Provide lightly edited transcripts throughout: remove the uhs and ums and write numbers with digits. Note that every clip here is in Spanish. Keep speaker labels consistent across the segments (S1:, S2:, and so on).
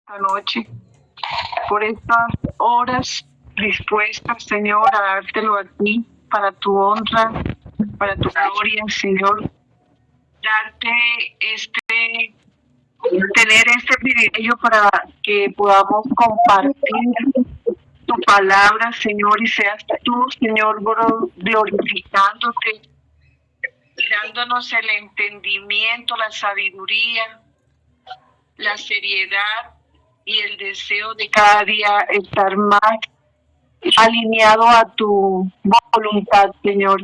S1: esta noche, por estas horas dispuestas, Señor, a dártelo a ti, para tu honra, para tu gloria, Señor. Darte tener este privilegio para que podamos compartir tu palabra, Señor, y seas tú, Señor, glorificándote y dándonos el entendimiento, la sabiduría, la seriedad y el deseo de cada día estar más alineado a tu voluntad, Señor.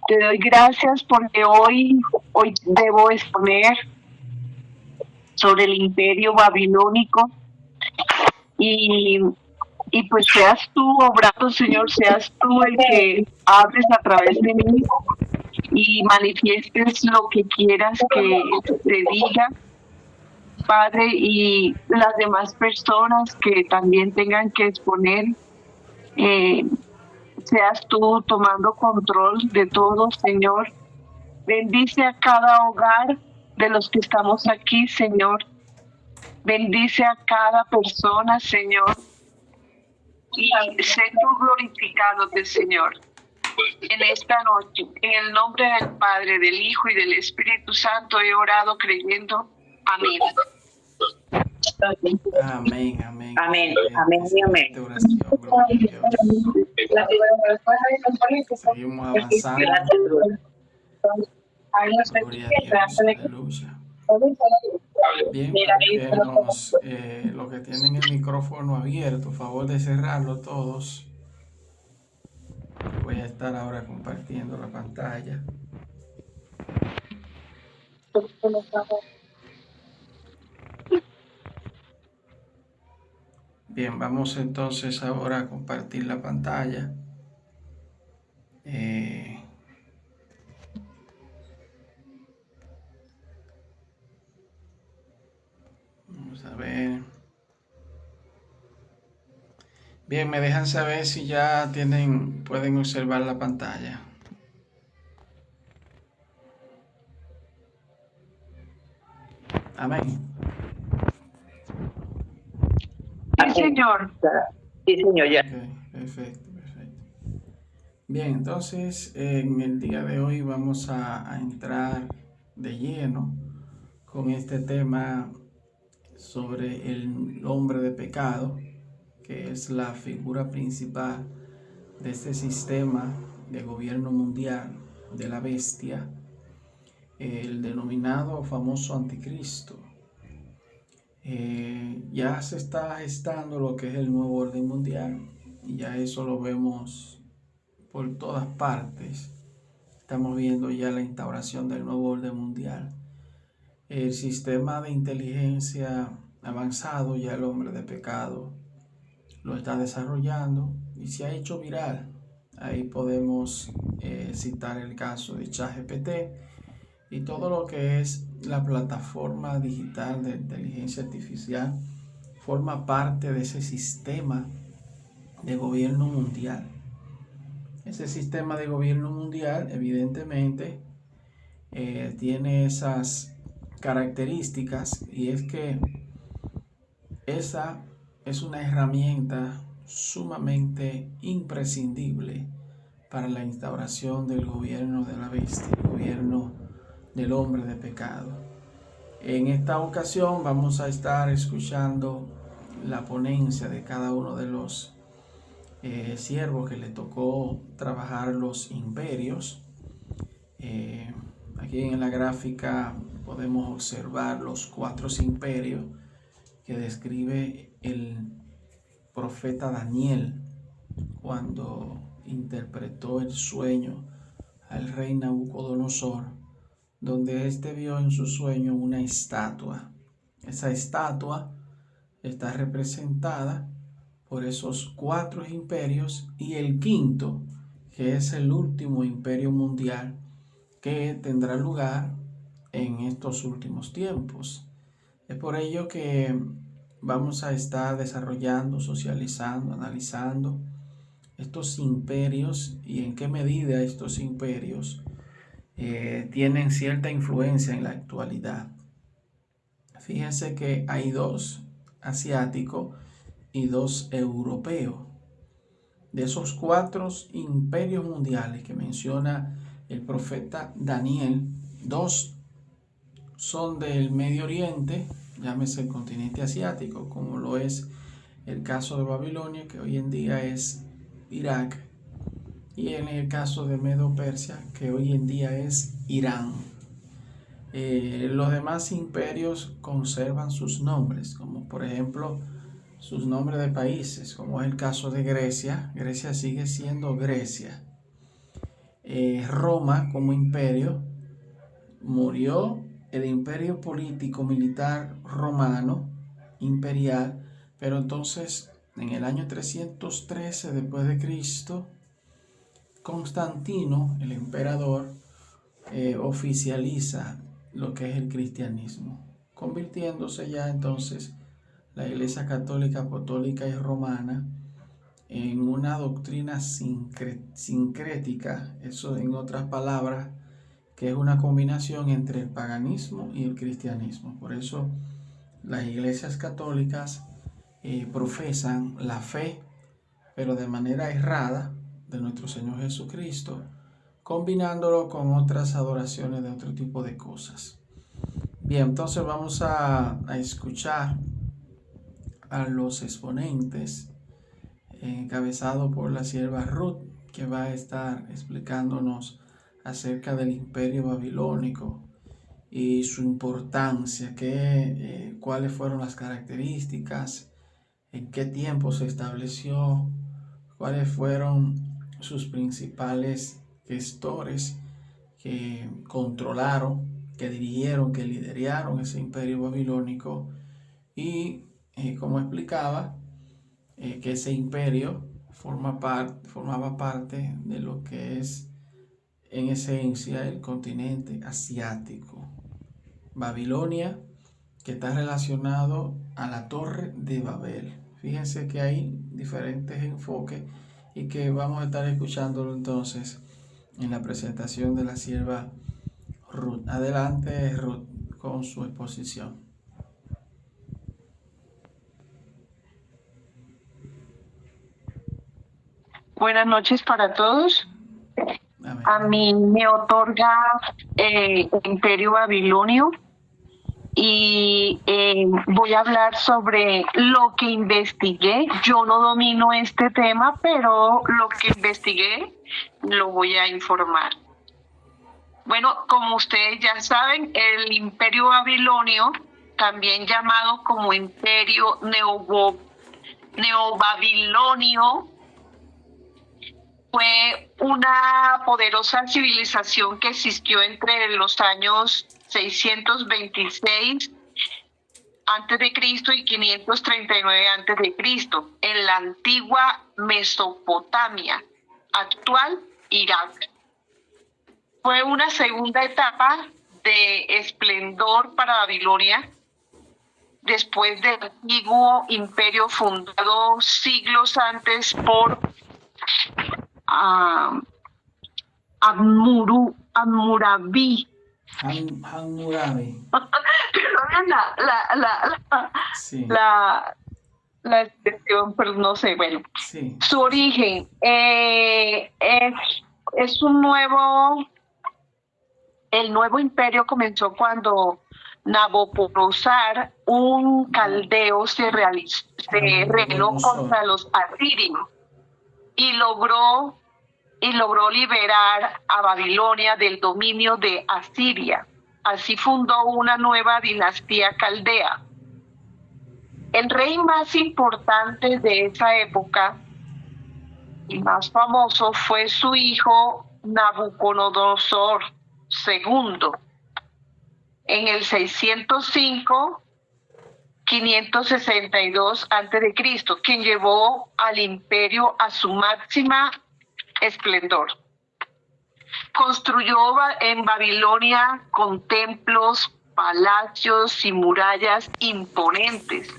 S1: Te doy gracias porque hoy debo exponer sobre el imperio babilónico y pues seas tú obrando, Señor, seas tú el que hables a través de mí y manifiestes lo que quieras que te diga, Padre, y las demás personas que también tengan que exponer, seas tú tomando control de todo, Señor. Bendice a cada hogar de los que estamos aquí, Señor. Bendice a cada persona, Señor. Y sé tú glorificándote, Señor, en esta noche. En el nombre del Padre, del Hijo y del Espíritu Santo he orado creyendo. Amén.
S2: Amén, amén.
S3: Amén, amén y amén.
S2: Oración, gloria a Dios. Seguimos avanzando. Gloria a Dios, aleluya. Bien, los que tienen el micrófono abierto, favor de cerrarlo todos. Voy a estar ahora compartiendo la pantalla. Bien, vamos entonces ahora a compartir la pantalla. Vamos a ver. Bien, me dejan saber si ya pueden observar la pantalla. Amén.
S1: Sí, señor.
S3: Sí, señor, ya.
S2: Okay, perfecto. Bien, entonces en el día de hoy vamos a entrar de lleno con este tema sobre el hombre de pecado, que es la figura principal de este sistema de gobierno mundial de la bestia, el denominado famoso anticristo. Ya se está gestando lo que es el nuevo orden mundial y ya eso lo vemos por todas partes. Estamos viendo ya la instauración del nuevo orden mundial. El sistema de inteligencia avanzado, ya el hombre de pecado lo está desarrollando y se ha hecho viral. Ahí podemos citar el caso de ChatGPT y todo lo que es la plataforma digital de inteligencia artificial forma parte de ese sistema de gobierno mundial. Ese sistema de gobierno mundial evidentemente tiene esas características, y es que esa es una herramienta sumamente imprescindible para la instauración del gobierno de la bestia, el gobierno del hombre de pecado. En esta ocasión vamos a estar escuchando la ponencia de cada uno de los siervos que le tocó trabajar los imperios. Aquí en la gráfica podemos observar los 4 imperios que describe el profeta Daniel cuando interpretó el sueño al rey Nabucodonosor, donde éste vio en su sueño una estatua. Esa estatua está representada por esos 4 imperios y el quinto, que es el último imperio mundial que tendrá lugar en estos últimos tiempos. Es por ello que vamos a estar desarrollando, socializando, analizando estos imperios y en qué medida estos imperios tienen cierta influencia en la actualidad. Fíjense que hay 2 asiáticos y 2 europeos. De esos 4 imperios mundiales que menciona el profeta Daniel, 2 son del Medio Oriente, llámese el continente asiático, como lo es el caso de Babilonia, que hoy en día es Irak, y en el caso de Medo-Persia, que hoy en día es Irán. Los demás imperios conservan sus nombres, como por ejemplo sus nombres de países, como es el caso de Grecia. Grecia sigue siendo Grecia. Roma como imperio murió, el imperio político militar romano imperial, pero entonces en el año 313 después de Cristo, Constantino, el emperador, oficializa lo que es el cristianismo, convirtiéndose ya entonces la Iglesia Católica, Apostólica y Romana en una doctrina sincrética, eso en otras palabras, que es una combinación entre el paganismo y el cristianismo. Por eso las iglesias católicas profesan la fe, pero de manera errada, de nuestro Señor Jesucristo, combinándolo con otras adoraciones de otro tipo de cosas. Bien, entonces vamos a escuchar a los exponentes encabezado por la sierva Ruth, que va a estar explicándonos acerca del imperio babilónico y su importancia, cuáles fueron las características, en qué tiempo se estableció, cuáles fueron sus principales gestores que controlaron, que dirigieron, que lideraron ese imperio babilónico y, como explicaba, que ese imperio formaba parte de lo que es en esencia el continente asiático. Babilonia, que está relacionado a la Torre de Babel. Fíjense que hay diferentes enfoques y que vamos a estar escuchándolo entonces en la presentación de la sierva Ruth. Adelante, Ruth, con su exposición.
S1: Buenas noches para todos.
S2: Amén.
S1: A mí me otorga el Imperio Babilonio y voy a hablar sobre lo que investigué. Yo no domino este tema, pero lo que investigué lo voy a informar. Bueno, como ustedes ya saben, el Imperio Babilonio, también llamado como Imperio Neobabilonio, fue una poderosa civilización que existió entre los años 626 a.C. y 539 a.C. en la antigua Mesopotamia, actual Irak. Fue una segunda etapa de esplendor para Babilonia, después del antiguo imperio fundado siglos antes por Hammurabi.
S2: Hammurabi.
S1: Perdonen
S2: Sí.
S1: la expresión, pero no sé, bueno.
S2: Sí.
S1: Su origen es el nuevo imperio comenzó cuando Nabopolassar, un caldeo, se rebeló contra los asirios y logró liberar a Babilonia del dominio de Asiria. Así fundó una nueva dinastía caldea. El rey más importante de esa época y más famoso fue su hijo Nabucodonosor II. En el 562 a.C., quien llevó al imperio a su máxima esplendor. Construyó en Babilonia con templos, palacios y murallas imponentes.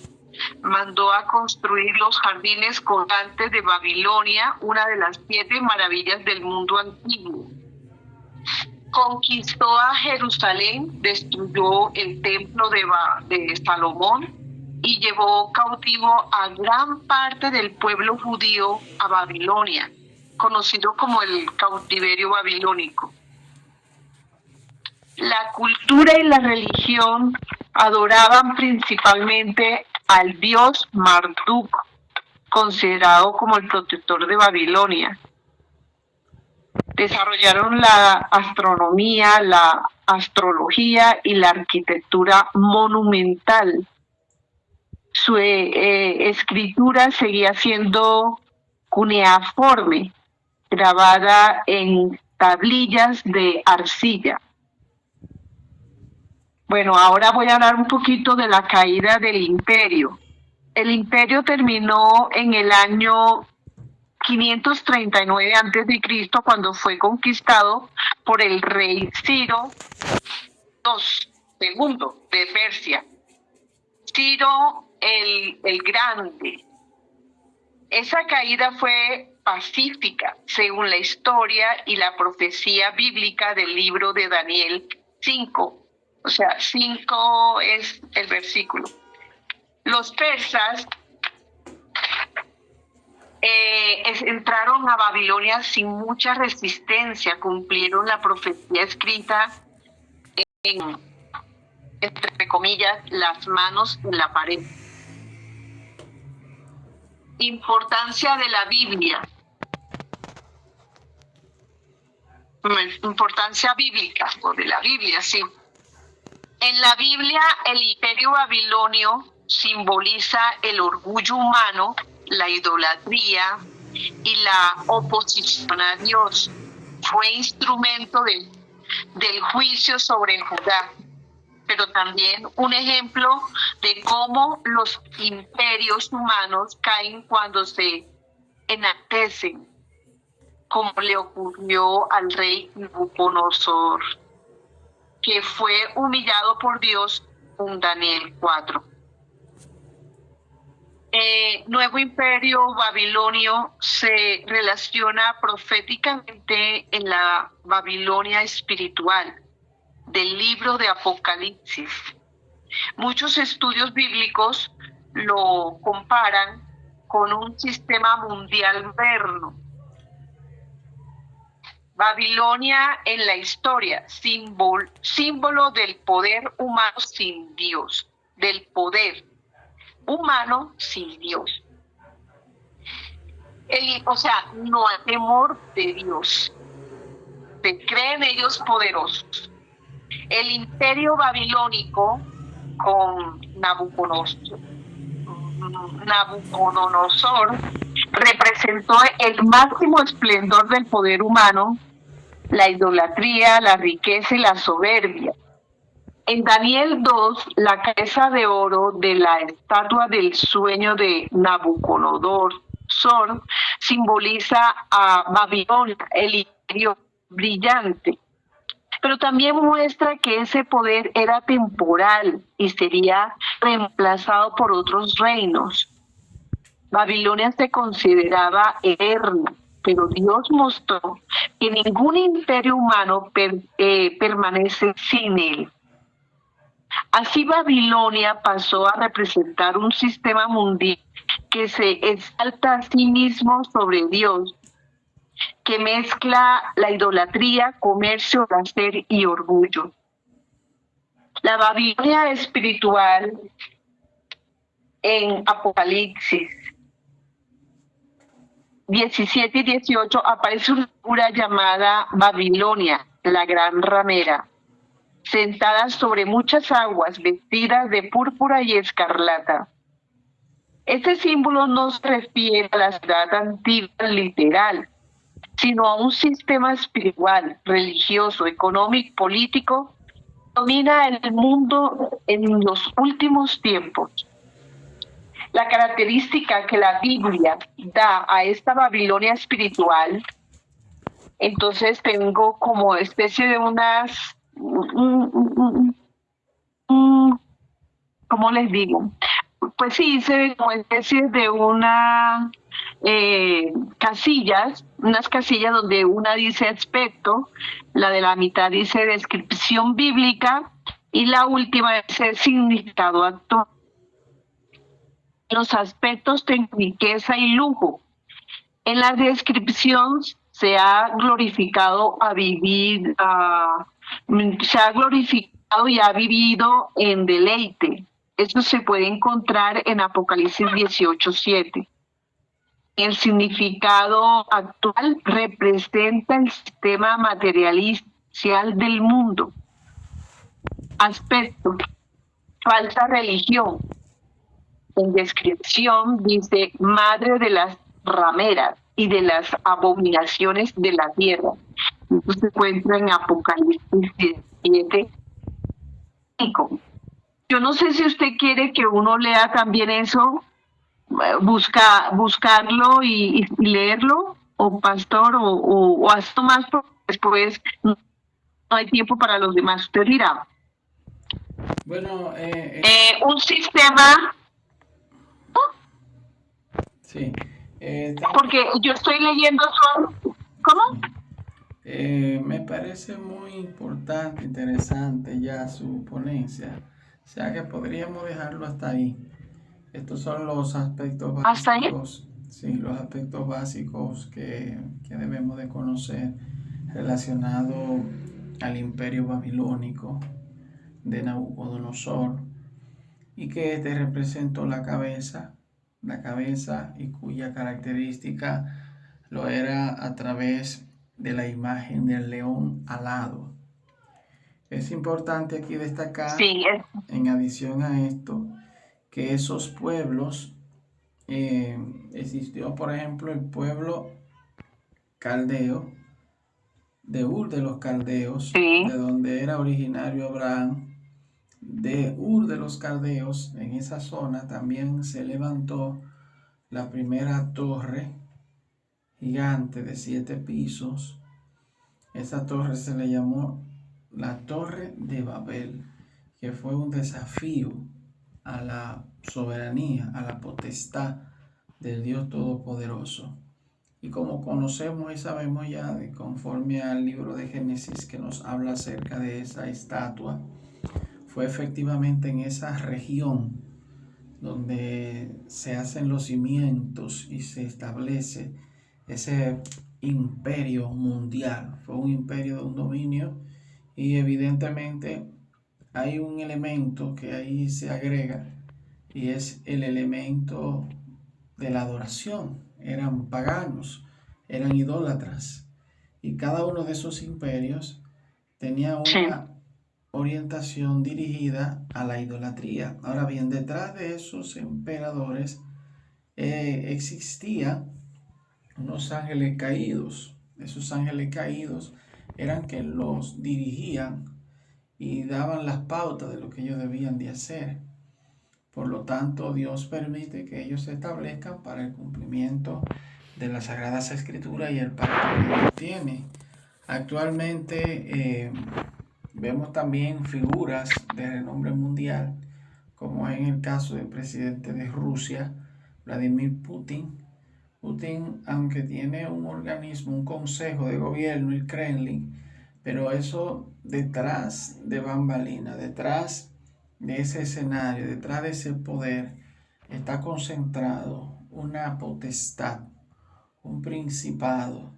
S1: Mandó a construir los jardines colgantes de Babilonia, una de las 7 maravillas del mundo antiguo. conquistó a Jerusalén, destruyó el templo de Salomón y llevó cautivo a gran parte del pueblo judío a Babilonia, conocido como el cautiverio babilónico. La cultura y la religión adoraban principalmente al dios Marduk, considerado como el protector de Babilonia. Desarrollaron la astronomía, la astrología y la arquitectura monumental. Su escritura seguía siendo cuneiforme, grabada en tablillas de arcilla. Bueno, ahora voy a hablar un poquito de la caída del imperio. El imperio terminó en el año 539 a.C., cuando fue conquistado por el rey Ciro II de Persia. Ciro el Grande. Esa caída fue pacífica, según la historia y la profecía bíblica del libro de Daniel 5. O sea, 5 es el versículo. Los persas entraron a Babilonia sin mucha resistencia, cumplieron la profecía escrita en, entre comillas, las manos en la pared. Importancia de la Biblia. Importancia bíblica, o de la Biblia, sí. En la Biblia, el imperio babilonio simboliza el orgullo humano, la idolatría y la oposición a Dios. Fue instrumento del juicio sobre Judá, pero también un ejemplo de cómo los imperios humanos caen cuando se enaltecen, como le ocurrió al rey Nabucodonosor, que fue humillado por Dios en Daniel 4. Nuevo imperio babilonio se relaciona proféticamente en la Babilonia espiritual del libro de Apocalipsis. Muchos estudios bíblicos lo comparan con un sistema mundial moderno. Babilonia en la historia, símbolo del poder humano sin Dios, del poder humano sin Dios. O sea, no hay temor de Dios. Se creen ellos poderosos. El imperio babilónico con Nabucodonosor representó el máximo esplendor del poder humano, la idolatría, la riqueza y la soberbia. En Daniel 2, la cabeza de oro de la estatua del sueño de Nabucodonosor simboliza a Babilonia, el imperio brillante. Pero también muestra que ese poder era temporal y sería reemplazado por otros reinos. Babilonia se consideraba eterna, pero Dios mostró que ningún imperio humano permanece sin él. Así Babilonia pasó a representar un sistema mundial que se exalta a sí mismo sobre Dios, que mezcla la idolatría, comercio, placer y orgullo. La Babilonia espiritual en Apocalipsis 17 y 18 aparece una figura llamada Babilonia, la gran ramera, sentada sobre muchas aguas, vestida de púrpura y escarlata. Este símbolo no se refiere a la ciudad antigua literal, sino a un sistema espiritual, religioso, económico, político, que domina el mundo en los últimos tiempos. La característica que la Biblia da a esta Babilonia espiritual, entonces tengo como especie de unas, ¿cómo les digo? Pues sí, se ve como especie de una casillas, unas casillas donde una dice aspecto, la de la mitad dice descripción bíblica y la última dice significado actual. Los aspectos tienen riqueza y lujo. En la descripción se ha glorificado a vivir, se ha glorificado y ha vivido en deleite. Eso se puede encontrar en Apocalipsis 18:7. El significado actual representa el sistema materialista del mundo. Aspecto, falsa religión. En descripción dice madre de las rameras y de las abominaciones de la tierra. Esto se encuentra en Apocalipsis 17. Yo no sé si usted quiere que uno lea también eso, buscarlo y leerlo, o pastor, o hasta más, porque después no hay tiempo para los demás. Usted dirá.
S2: Bueno,
S1: un sistema.
S2: sí.
S1: Porque yo estoy leyendo son. ¿Cómo?
S2: Me parece muy importante, interesante ya su ponencia. O sea que podríamos dejarlo hasta ahí. Estos son los aspectos
S1: ¿Hasta ahí?
S2: básicos, sí, los aspectos básicos que debemos de conocer relacionado al imperio babilónico de Nabucodonosor y que este representó la cabeza y cuya característica lo era a través de la imagen del león alado. Es importante aquí destacar,
S1: Sí,
S2: en adición a esto, que esos pueblos, existió por ejemplo el pueblo caldeo, de Ur de los Caldeos,
S1: sí.
S2: de donde era originario Abraham. De Ur de los Caldeos, en esa zona también se levantó la primera torre gigante de 7 pisos. Esa torre se le llamó la Torre de Babel, que fue un desafío a la soberanía, a la potestad del Dios Todopoderoso. Y como conocemos y sabemos ya, de conforme al libro de Génesis que nos habla acerca de esa estatua, fue efectivamente en esa región donde se hacen los cimientos y se establece ese imperio mundial. Fue un imperio de un dominio y evidentemente hay un elemento que ahí se agrega y es el elemento de la adoración. Eran paganos, eran idólatras y cada uno de esos imperios tenía una orientación dirigida a la idolatría. Ahora bien, detrás de esos emperadores existían unos ángeles caídos. Esos ángeles caídos eran que los dirigían y daban las pautas de lo que ellos debían de hacer. Por lo tanto, Dios permite que ellos se establezcan para el cumplimiento de las Sagradas Escrituras y el pacto que Dios tiene. Actualmente vemos también figuras de renombre mundial, como en el caso del presidente de Rusia, Vladimir Putin. Putin, aunque tiene un organismo, un consejo de gobierno, el Kremlin, pero eso detrás de bambalina, detrás de ese escenario, detrás de ese poder, está concentrado una potestad, un principado,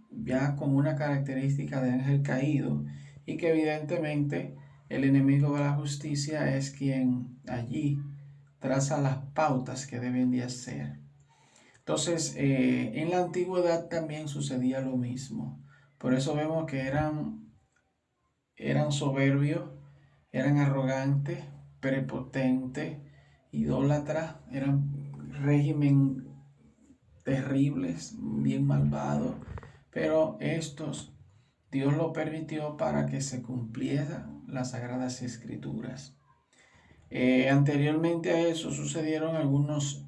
S2: ya con una característica de ángel caído, y que evidentemente el enemigo de la justicia es quien allí traza las pautas que deben de hacer. Entonces, en la antigüedad también sucedía lo mismo. Por eso vemos que eran soberbios, eran arrogantes, prepotentes, idólatras, eran régimen terribles, bien malvados, pero estos Dios lo permitió para que se cumplieran las Sagradas Escrituras. Anteriormente a eso sucedieron algunos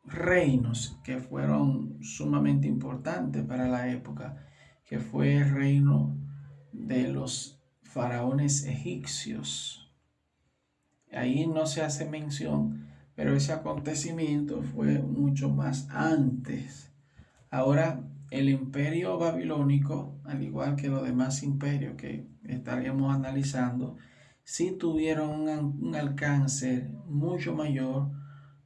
S2: reinos que fueron sumamente importantes para la época, que fue el reino de los faraones egipcios. Ahí no se hace mención, pero ese acontecimiento fue mucho más antes. Ahora, el imperio babilónico, al igual que los demás imperios que estaríamos analizando, sí tuvieron un alcance mucho mayor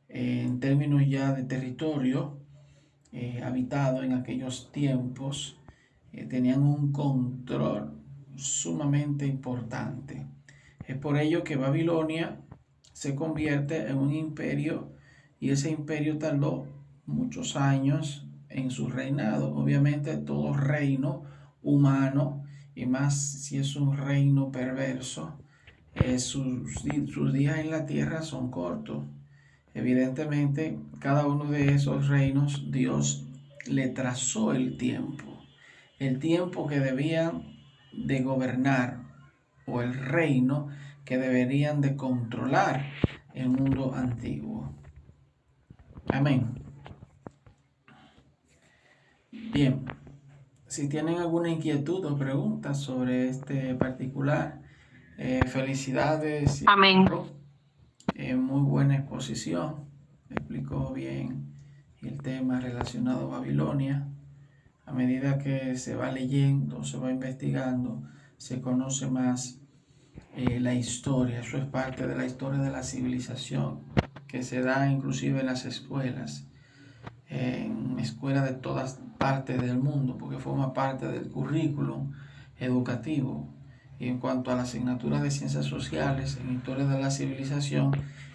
S2: en términos ya de territorio habitado en aquellos tiempos. Tenían un control sumamente importante. Es por ello que Babilonia se convierte en un imperio y ese imperio tardó muchos años en su reinado. Obviamente todo reino humano, y más si es un reino perverso, sus días en la tierra son cortos. Evidentemente, cada uno de esos reinos Dios le trazó el tiempo que debían de gobernar o el reino que deberían de controlar el mundo antiguo. Amén. Bien, si tienen alguna inquietud o pregunta sobre este particular, felicidades.
S1: Amén.
S2: Muy buena exposición, explicó bien el tema relacionado a Babilonia. A medida que se va leyendo, se va investigando, se conoce más la historia. Eso es parte de la historia de la civilización que se da inclusive en las escuelas, en escuelas de todas partes del mundo, porque forma parte del currículum educativo. Y en cuanto a la asignatura de ciencias sociales, en historia de la civilización,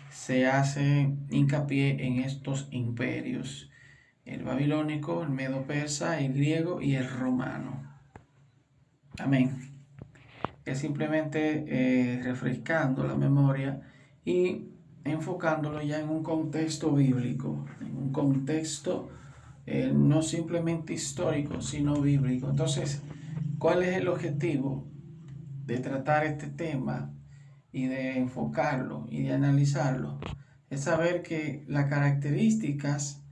S2: se hace hincapié en estos imperios: el babilónico, el medo-persa, el griego y el romano. Amén. Es simplemente refrescando la memoria y enfocándolo ya en un contexto bíblico, en un contexto no simplemente histórico, sino bíblico. Entonces, ¿cuál es el objetivo de tratar este tema y de enfocarlo y de analizarlo? Es saber que las características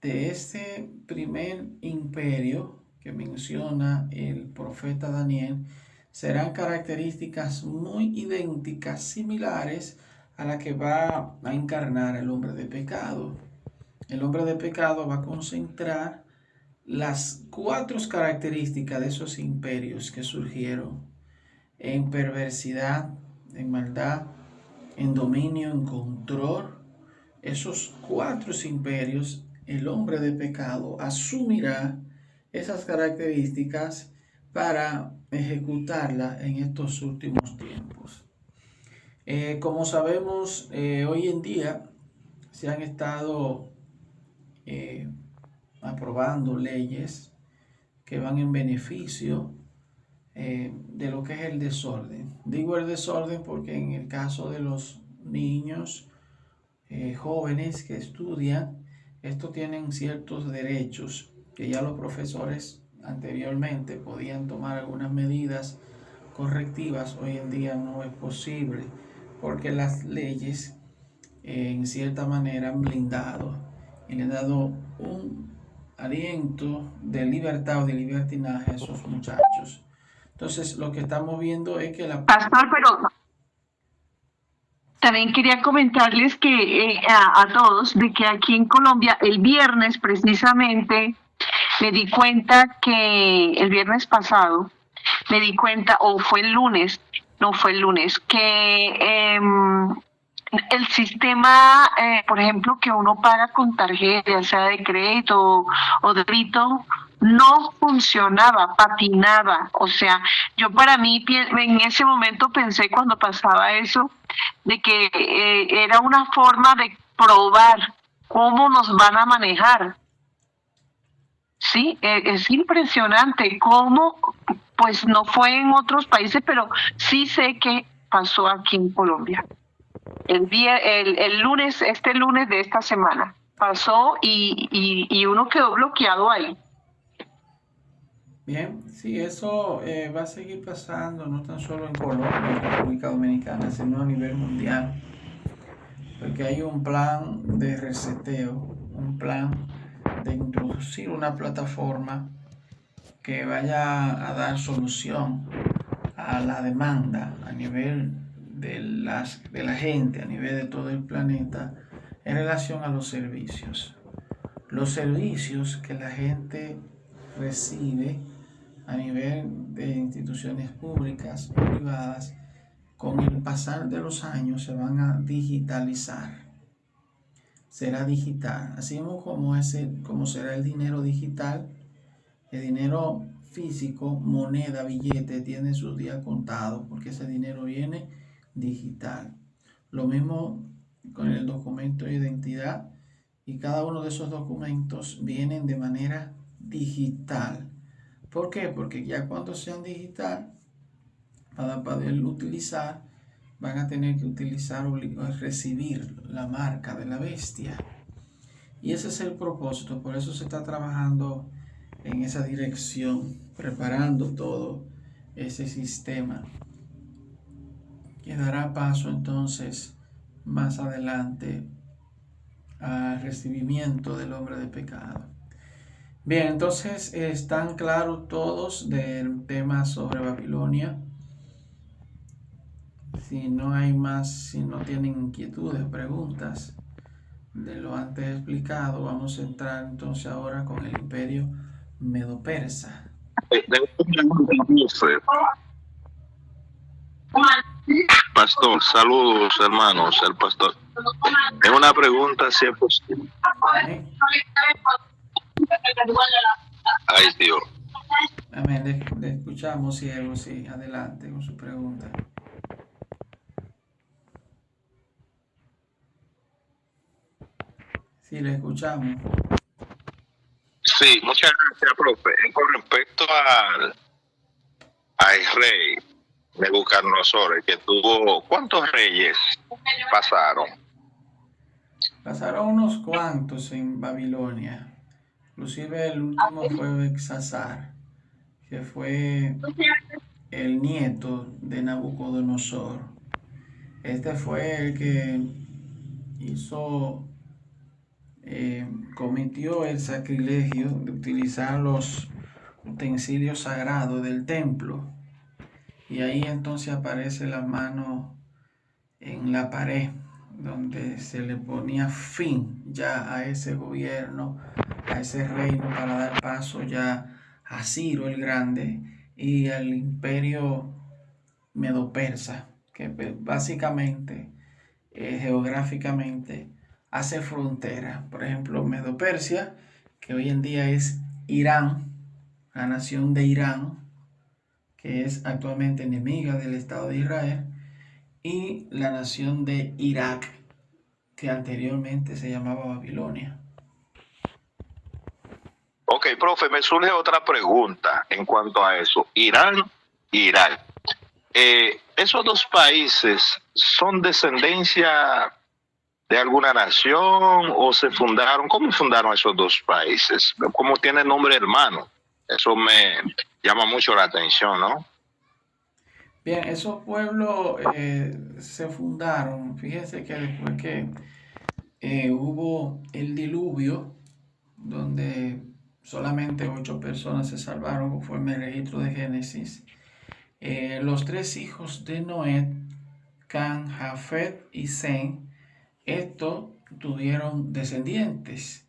S2: de este primer imperio que menciona el profeta Daniel serán características muy idénticas, similares a la que va a encarnar el hombre de pecado. El hombre de pecado va a concentrar las 4 características de esos imperios que surgieron: en perversidad, en maldad, en dominio, en control. Esos 4 imperios, el hombre de pecado asumirá esas características para ejecutarla en estos últimos tiempos. Como sabemos, hoy en día se han estado aprobando leyes que van en beneficio de lo que es el desorden. Digo el desorden porque en el caso de los niños, jóvenes que estudian, estos tienen ciertos derechos que ya los profesores anteriormente podían tomar algunas medidas correctivas. Hoy en día no es posible porque las leyes en cierta manera han blindado y le han dado un aliento de libertad o de libertinaje a esos muchachos. Entonces lo que estamos viendo es que
S1: Pastor, pero también quería comentarles que a todos de que aquí en Colombia el viernes precisamente me di cuenta que el viernes pasado me di cuenta, o fue el lunes, no fue el lunes, que el sistema, por ejemplo, que uno paga con tarjeta, ya sea de crédito o de débito, no funcionaba, patinaba. O sea, yo para mí en ese momento pensé cuando pasaba eso, de que era una forma de probar cómo nos van a manejar. Sí, es impresionante cómo, pues no fue en otros países, pero sí sé que pasó aquí en Colombia. El lunes, este lunes de esta semana, pasó y uno quedó bloqueado ahí.
S2: Bien, sí, eso va a seguir pasando, no tan solo en Colombia, en República Dominicana, sino a nivel mundial, porque hay un plan de reseteo, un plan de introducir una plataforma que vaya a dar solución a la demanda a nivel de la gente, a nivel de todo el planeta, en relación a los servicios. Los servicios que la gente recibe a nivel de instituciones públicas o privadas, con el pasar de los años se van a digitalizar. Será digital, así como será el dinero digital. El dinero físico, moneda, billete, tiene sus días contados porque ese dinero viene digital. Lo mismo con el documento de identidad, y cada uno de esos documentos vienen de manera digital. ¿Por qué? Porque ya cuando sean digital, para poder utilizar, van a tener que utilizar o recibir la marca de la bestia. Y ese es el propósito, por eso se está trabajando en esa dirección, preparando todo ese sistema que dará paso entonces más adelante al recibimiento del hombre de pecado. Bien, entonces están claros todos del tema sobre Babilonia. Si no hay más, si no tienen inquietudes, preguntas de lo antes explicado, vamos a entrar entonces ahora con el imperio medo-persa.
S4: Tengo una pregunta, pastor. Saludos, hermanos, el pastor. Tengo una pregunta, si es posible.
S2: Amén.
S4: Ay, Dios.
S2: Amén. Le escuchamos, siervo, sí. Adelante con su pregunta. Sí, le escuchamos.
S4: Sí, muchas gracias, profe. Con respecto al rey Nebuchadnezzar, que tuvo, ¿cuántos reyes pasaron?
S2: Pasaron unos cuantos en Babilonia. Inclusive el último fue Belsasar, que fue el nieto de Nabucodonosor. Este fue el que cometió el sacrilegio de utilizar los utensilios sagrados del templo. Y ahí entonces aparece la mano en la pared, donde se le ponía fin ya a ese gobierno, a ese reino, para dar paso ya a Ciro el Grande y al imperio medo-persa, que básicamente, geográficamente, hace frontera. Por ejemplo, Medo-Persia, que hoy en día es Irán, la nación de Irán, que es actualmente enemiga del Estado de Israel, y la nación de Irak, que anteriormente se llamaba Babilonia.
S4: Ok, profe, me surge otra pregunta en cuanto a eso. Irán y Irak. ¿Esos dos países son descendencia de alguna nación o se fundaron? ¿Cómo fundaron esos dos países? ¿Cómo tiene nombre hermano? Eso me llama mucho la atención, ¿no?
S2: Bien, esos pueblos se fundaron. Fíjense que después que hubo el diluvio, donde solamente 8 personas se salvaron conforme al registro de Génesis, los 3 hijos de Noé, Can, Jafet y Sem, estos tuvieron descendientes,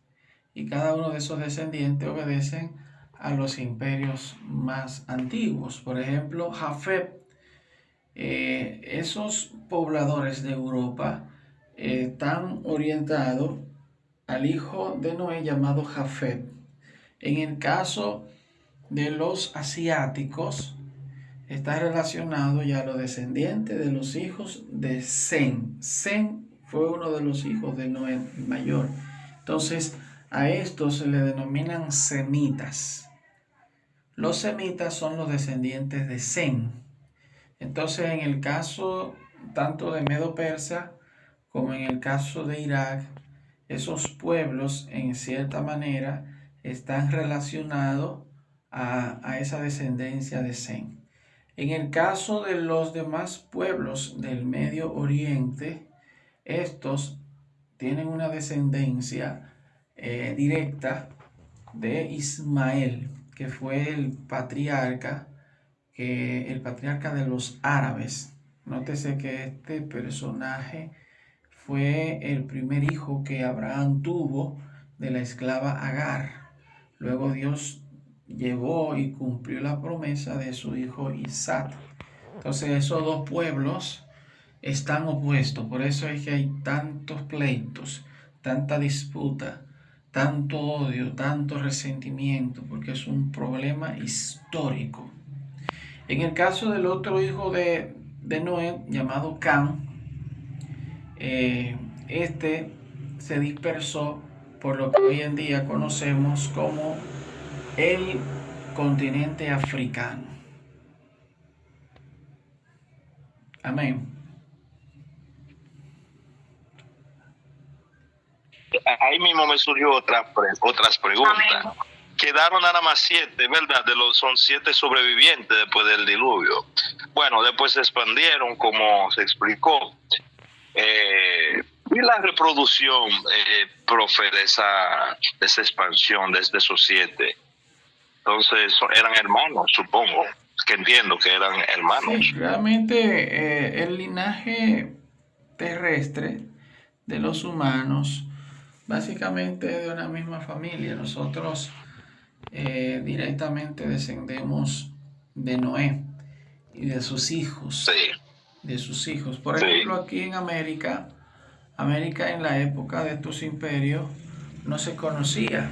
S2: y cada uno de esos descendientes obedecen a los imperios más antiguos. Por ejemplo, Jafet, esos pobladores de Europa están orientados al hijo de Noé llamado Jafet. En el caso de los asiáticos, está relacionado ya a los descendientes de los hijos de Sem. Sem fue uno de los hijos de Noé mayor. Entonces, a estos se le denominan semitas. Los semitas son los descendientes de Sem. Entonces, en el caso tanto de Medo-Persa como en el caso de Irak, esos pueblos en cierta manera están relacionados a esa descendencia de Sem. En el caso de los demás pueblos del Medio Oriente, estos tienen una descendencia directa de Ismael, que fue el patriarca de los árabes. Nótese que este personaje fue el primer hijo que Abraham tuvo de la esclava Agar. Luego Dios llevó y cumplió la promesa de su hijo Isaac. Entonces esos dos pueblos están opuestos, por eso es que hay tantos pleitos, tanta disputa, tanto odio, tanto resentimiento, porque es un problema histórico. En el caso del otro hijo de Noé, llamado Cam, este se dispersó por lo que hoy en día conocemos como el continente africano. Amén.
S4: Ahí mismo me surgió otras preguntas.
S1: Amén.
S4: Quedaron nada más 7, ¿verdad? Son 7 sobrevivientes después del diluvio. Bueno, después se expandieron, como se explicó. Y la reproducción, profe, de esa expansión desde esos 7. Entonces, eran hermanos, supongo. Que entiendo que eran hermanos.
S2: Sí, realmente el linaje terrestre de los humanos, básicamente de una misma familia. Nosotros directamente descendemos de Noé y de sus hijos.
S4: Sí.
S2: De sus hijos. Por ejemplo, aquí en América en la época de estos imperios no se conocía.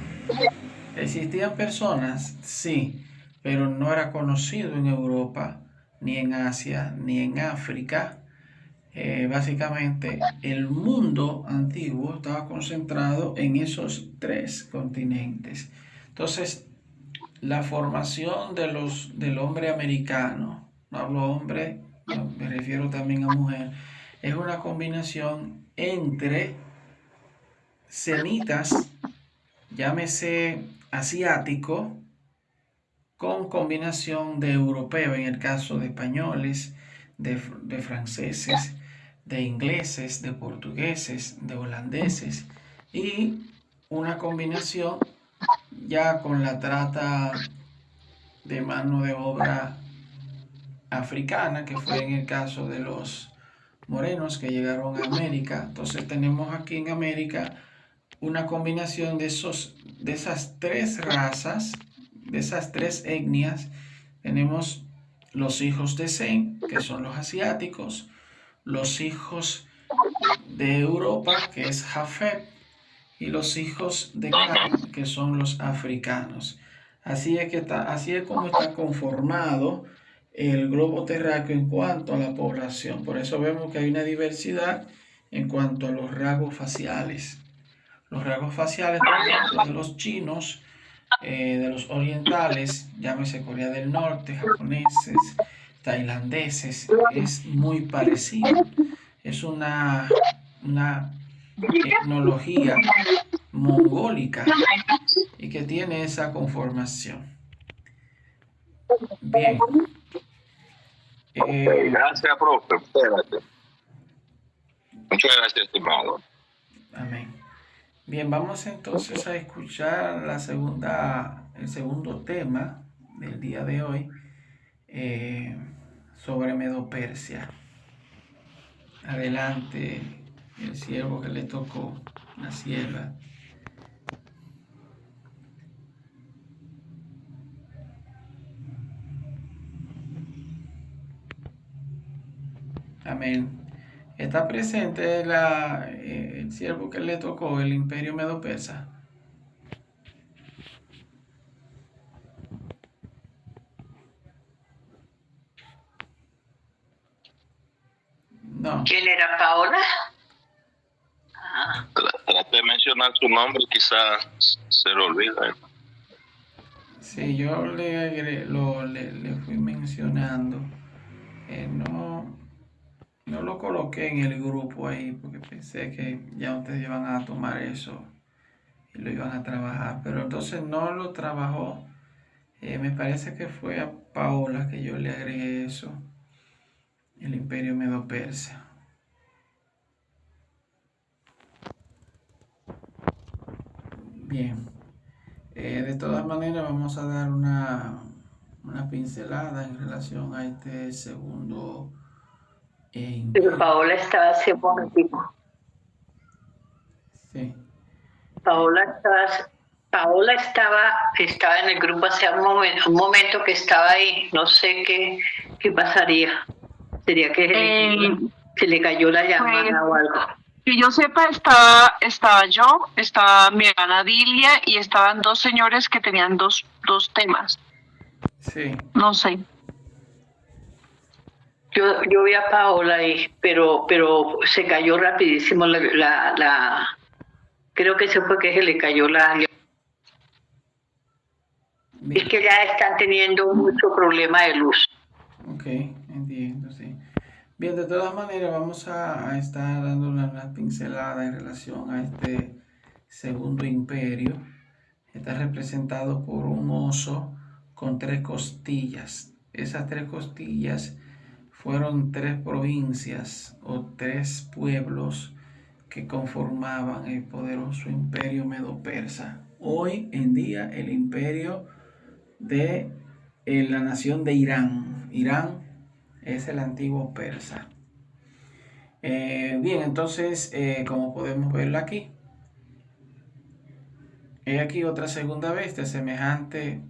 S2: ¿Existían personas? Sí, pero no era conocido en Europa, ni en Asia, ni en África. Básicamente, el mundo antiguo estaba concentrado en esos 3 continentes. Entonces, la formación del hombre americano, no hablo hombre, me refiero también a mujer, es una combinación entre semitas, llámese asiático, con combinación de europeo, en el caso de españoles, de franceses, de ingleses, de portugueses, de holandeses, y una combinación ya con la trata de mano de obra africana, que fue en el caso de los morenos que llegaron a América. Entonces tenemos aquí en América una combinación de esas 3 razas, de esas 3 etnias. Tenemos los hijos de Sem, que son los asiáticos, los hijos de Europa, que es Jafet, y los hijos de Cam, que son los africanos. Así es como está conformado el globo terráqueo en cuanto a la población. Por eso vemos que hay una diversidad en cuanto a los rasgos faciales. Los rasgos faciales, por ejemplo, de los chinos, de los orientales, llámese Corea del Norte, japoneses, tailandeses, es muy parecido. Es una etnología mongólica y que tiene esa conformación. Bien.
S4: Gracias, profe. Muchas gracias, estimado.
S2: Amén. Bien, vamos entonces a escuchar el segundo tema del día de hoy sobre Medo-Persia. Adelante, el siervo que le tocó, la sierva. Amén. ¿Está presente el siervo que le tocó, el imperio medo-persa? No.
S3: ¿Quién era Paola?
S4: Traté de mencionar su nombre, quizás se lo olvida.
S2: Sí, yo le fui mencionando. No lo coloqué en el grupo ahí porque pensé que ya ustedes iban a tomar eso y lo iban a trabajar, pero entonces no lo trabajó. Me parece que fue a Paola que yo le agregué eso, el imperio medo-persa. Bien, de todas maneras vamos a dar una pincelada en relación a este segundo
S3: Pero Paola estaba hace un momentico.
S2: Sí.
S3: Paola estaba en el grupo hace un momento que estaba ahí. No sé qué pasaría. Sería que se le cayó la llamada o algo.
S1: Que yo sepa, estaba yo, estaba mi hermana Dilia y estaban dos señores que tenían dos temas.
S2: Sí.
S1: No sé.
S3: Yo vi a Paola ahí, pero se cayó rapidísimo creo que eso fue que se le cayó la.
S2: Bien.
S3: Es que ya están teniendo mucho problema de luz.
S2: Ok, entiendo, sí. Bien, de todas maneras vamos a estar dando una pincelada en relación a este segundo imperio. Está representado por un oso con 3 costillas. Esas 3 costillas fueron 3 provincias o 3 pueblos que conformaban el poderoso imperio medo-persa. Hoy en día el imperio de la nación de Irán. Irán es el antiguo persa. Bien, entonces, como podemos verlo aquí, hay aquí otra segunda bestia semejante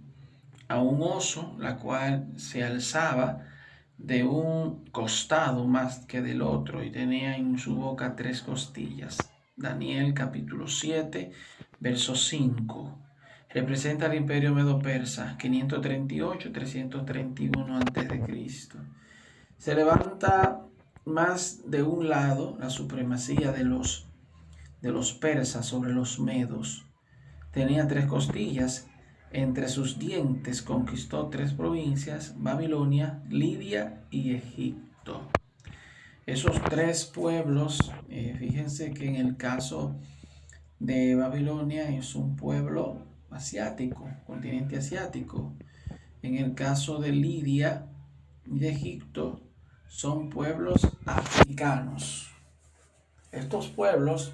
S2: a un oso, la cual se alzaba de un costado más que del otro y tenía en su boca 3 costillas. Daniel capítulo 7, verso 5. Representa al imperio medo-persa, 538-331 a.C. Se levanta más de un lado la supremacía de los persas sobre los medos. Tenía 3 costillas. Entre sus dientes conquistó 3 provincias: Babilonia, Lidia y Egipto. Esos 3 pueblos, fíjense que en el caso de Babilonia es un pueblo asiático, continente asiático. En el caso de Lidia y de Egipto son pueblos africanos. Estos pueblos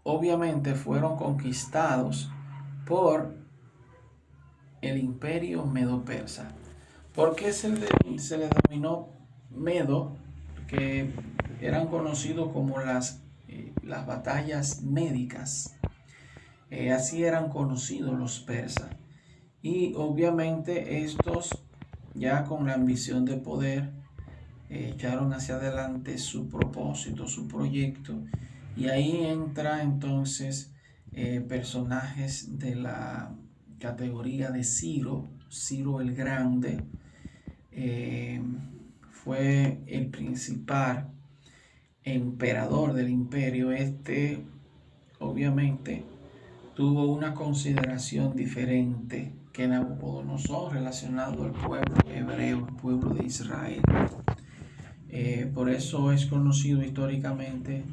S2: obviamente fueron conquistados por el imperio medo-persa. ¿Por qué se le denominó Medo? Que eran conocidos como las batallas médicas. Así eran conocidos los persas. Y obviamente estos, ya con la ambición de poder, echaron hacia adelante su propósito, su proyecto. Y ahí entra entonces personajes de la categoría de Ciro el Grande. Fue el principal emperador del imperio. Este obviamente tuvo una consideración diferente que Nabucodonosor relacionado al pueblo hebreo, el pueblo de Israel. Por eso es conocido históricamente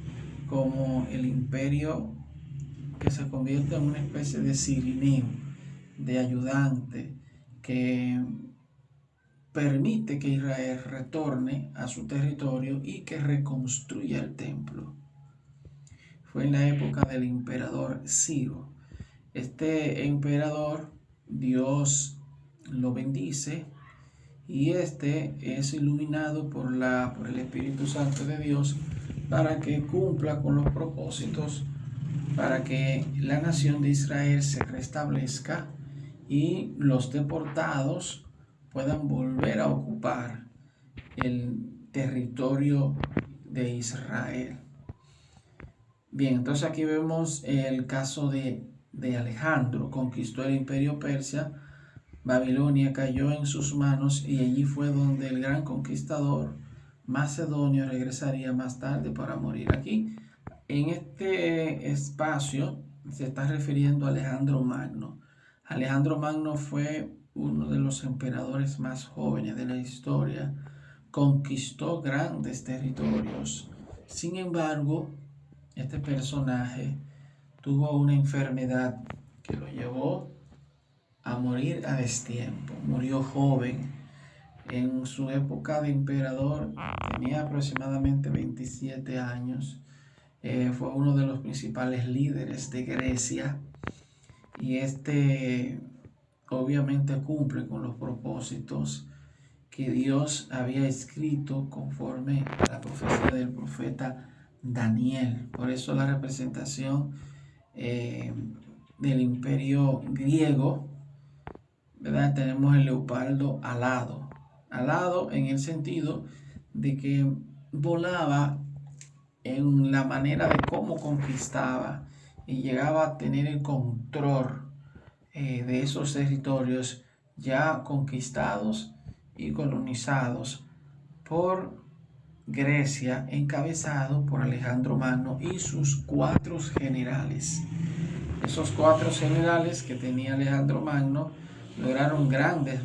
S2: como el imperio que se convierte en una especie de cirineo, de ayudante, que permite que Israel retorne a su territorio y que reconstruya el templo. Fue en la época del emperador Ciro. Este emperador, Dios lo bendice y este es iluminado por el Espíritu Santo de Dios para que cumpla con los propósitos, para que la nación de Israel se restablezca y los deportados puedan volver a ocupar el territorio de Israel. Bien, entonces aquí vemos el caso de Alejandro. Conquistó el imperio persa, Babilonia cayó en sus manos y allí fue donde el gran conquistador macedonio regresaría más tarde para morir. Aquí, en este espacio, se está refiriendo a Alejandro Magno. Alejandro Magno fue uno de los emperadores más jóvenes de la historia. Conquistó grandes territorios. Sin embargo, este personaje tuvo una enfermedad que lo llevó a morir a destiempo. Murió joven. En su época de emperador tenía aproximadamente 27 años. Fue uno de los principales líderes de Grecia y este obviamente cumple con los propósitos que Dios había escrito conforme a la profecía del profeta Daniel. Por eso la representación del imperio griego, ¿verdad? Tenemos el leopardo alado. Alado en el sentido de que volaba en la manera de cómo conquistaba y llegaba a tener el control de esos territorios ya conquistados y colonizados por Grecia, encabezado por Alejandro Magno y sus 4 generales. Esos 4 generales que tenía Alejandro Magno lograron grandes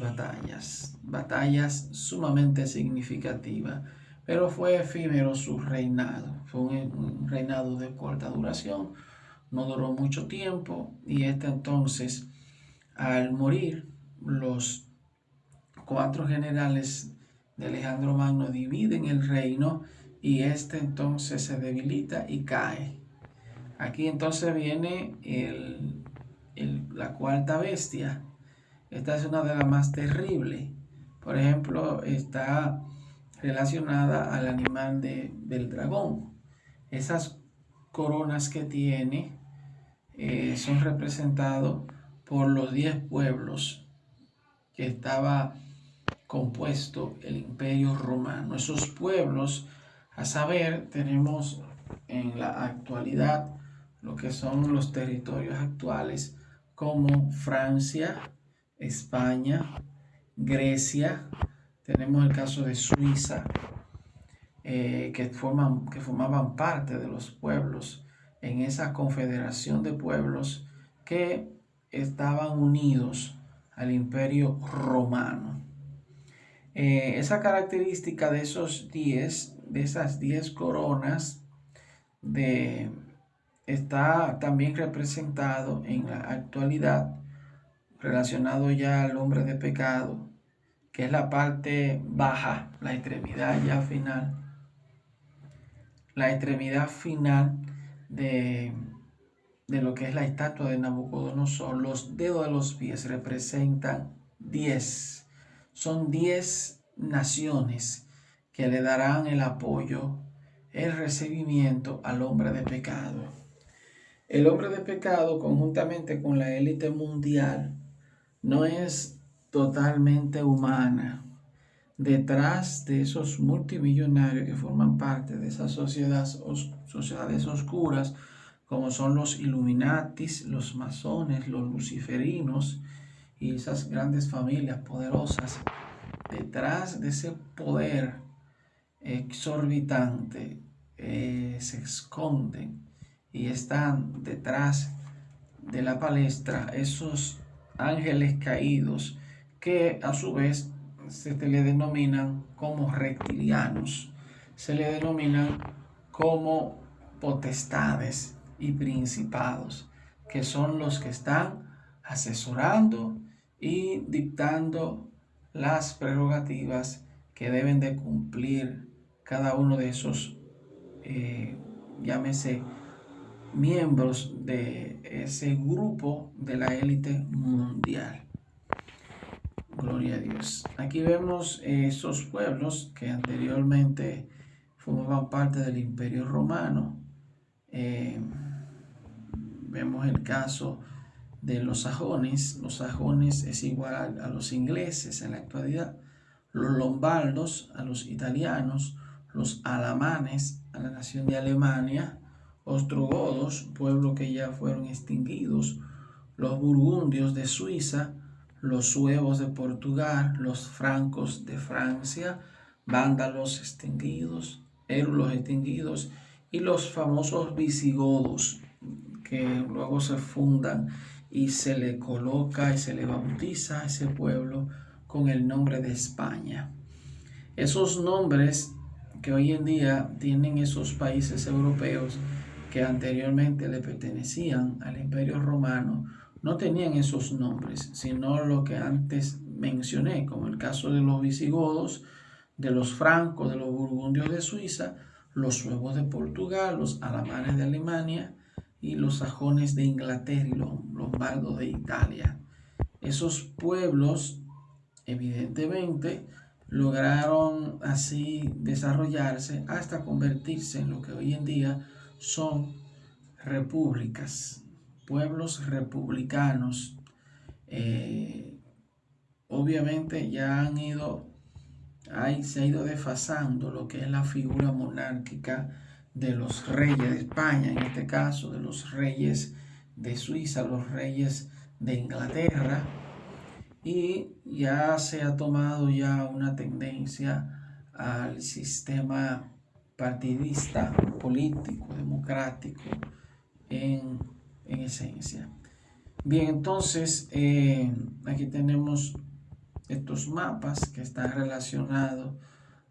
S2: batallas sumamente significativas, pero fue efímero su reinado. Fue un reinado de corta duración, no duró mucho tiempo, y entonces, al morir, los 4 generales de Alejandro Magno dividen el reino y entonces se debilita y cae. Aquí entonces viene la cuarta bestia. Esta es una de las más terribles. Por ejemplo, está relacionada al animal del dragón. Esas coronas que tiene son representados por los 10 pueblos que estaba compuesto el Imperio Romano. Esos pueblos, a saber, tenemos en la actualidad lo que son los territorios actuales, como Francia, España, Grecia. Tenemos el caso de Suiza, que formaban parte de los pueblos en esa confederación de pueblos que estaban unidos al Imperio Romano. Esa característica de esas 10 coronas, está también representado en la actualidad, relacionado ya al hombre de pecado, que es la parte baja, la extremidad final de lo que es la estatua de Nabucodonosor. Los dedos de los pies representan 10. Son 10 naciones que le darán el apoyo, el recibimiento al hombre de pecado. El hombre de pecado, conjuntamente con la élite mundial, no es totalmente humana. Detrás de esos multimillonarios que forman parte de esas sociedades oscuras, como son los Illuminatis, los masones, los luciferinos y esas grandes familias poderosas, detrás de ese poder exorbitante se esconden y están detrás de la palestra esos ángeles caídos, que a su vez se le denominan como reptilianos, se le denominan como potestades y principados, que son los que están asesorando y dictando las prerrogativas que deben de cumplir cada uno de esos, llámese, miembros de ese grupo de la élite mundial. Gloria a Dios. Aquí vemos esos pueblos que anteriormente formaban parte del Imperio Romano. Vemos el caso de los sajones. Los sajones es igual a los ingleses en la actualidad. Los lombardos a los italianos. Los alamanes a la nación de Alemania. Ostrogodos, pueblo que ya fueron extinguidos. Los burgundios de Suiza. Los suevos de Portugal, los francos de Francia, vándalos extinguidos, érulos extinguidos, y los famosos visigodos, que luego se fundan y se le coloca y se le bautiza a ese pueblo con el nombre de España. Esos nombres que hoy en día tienen esos países europeos que anteriormente le pertenecían al Imperio Romano, no tenían esos nombres, sino lo que antes mencioné, como el caso de los visigodos, de los francos, de los burgundios de Suiza, los suevos de Portugal, los alamanes de Alemania y los sajones de Inglaterra y los lombardos de Italia. Esos pueblos, evidentemente, lograron así desarrollarse hasta convertirse en lo que hoy en día son repúblicas, pueblos republicanos. Obviamente ya se ha ido desfasando lo que es la figura monárquica de los reyes de España, en este caso de los reyes de Suiza, los reyes de Inglaterra, y ya se ha tomado ya una tendencia al sistema partidista, político, democrático, en esencia. Bien, entonces aquí tenemos estos mapas que están relacionados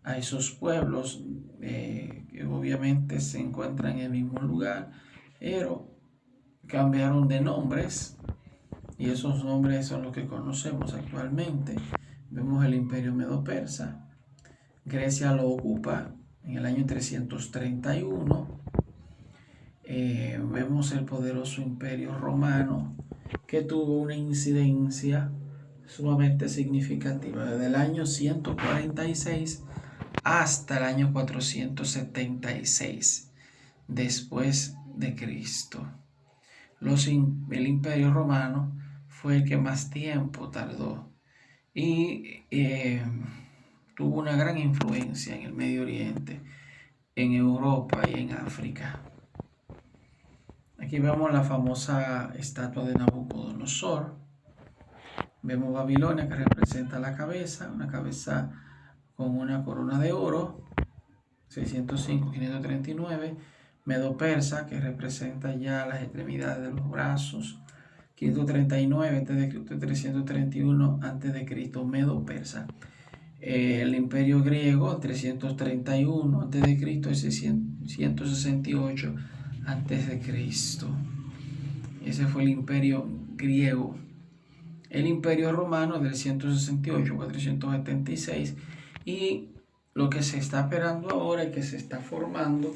S2: a esos pueblos que obviamente se encuentran en el mismo lugar, pero cambiaron de nombres y esos nombres son los que conocemos actualmente. Vemos el Imperio Medo-Persa. Grecia lo ocupa en el año 331. Vemos el poderoso Imperio Romano, que tuvo una incidencia sumamente significativa desde el año 146 hasta el año 476 después de Cristo. El Imperio Romano fue el que más tiempo tardó y tuvo una gran influencia en el Medio Oriente, en Europa y en África. Aquí vemos la famosa estatua de Nabucodonosor. Vemos Babilonia, que representa la cabeza, una cabeza con una corona de oro, 605-539. Medo-Persa, que representa ya las extremidades de los brazos, 539 a.C., 331 a.C., Medo-Persa. El Imperio Griego, 331 a.C., 168 a.C. Ese fue el Imperio Griego. El Imperio Romano del 168 a 476, y lo que se está esperando ahora y que se está formando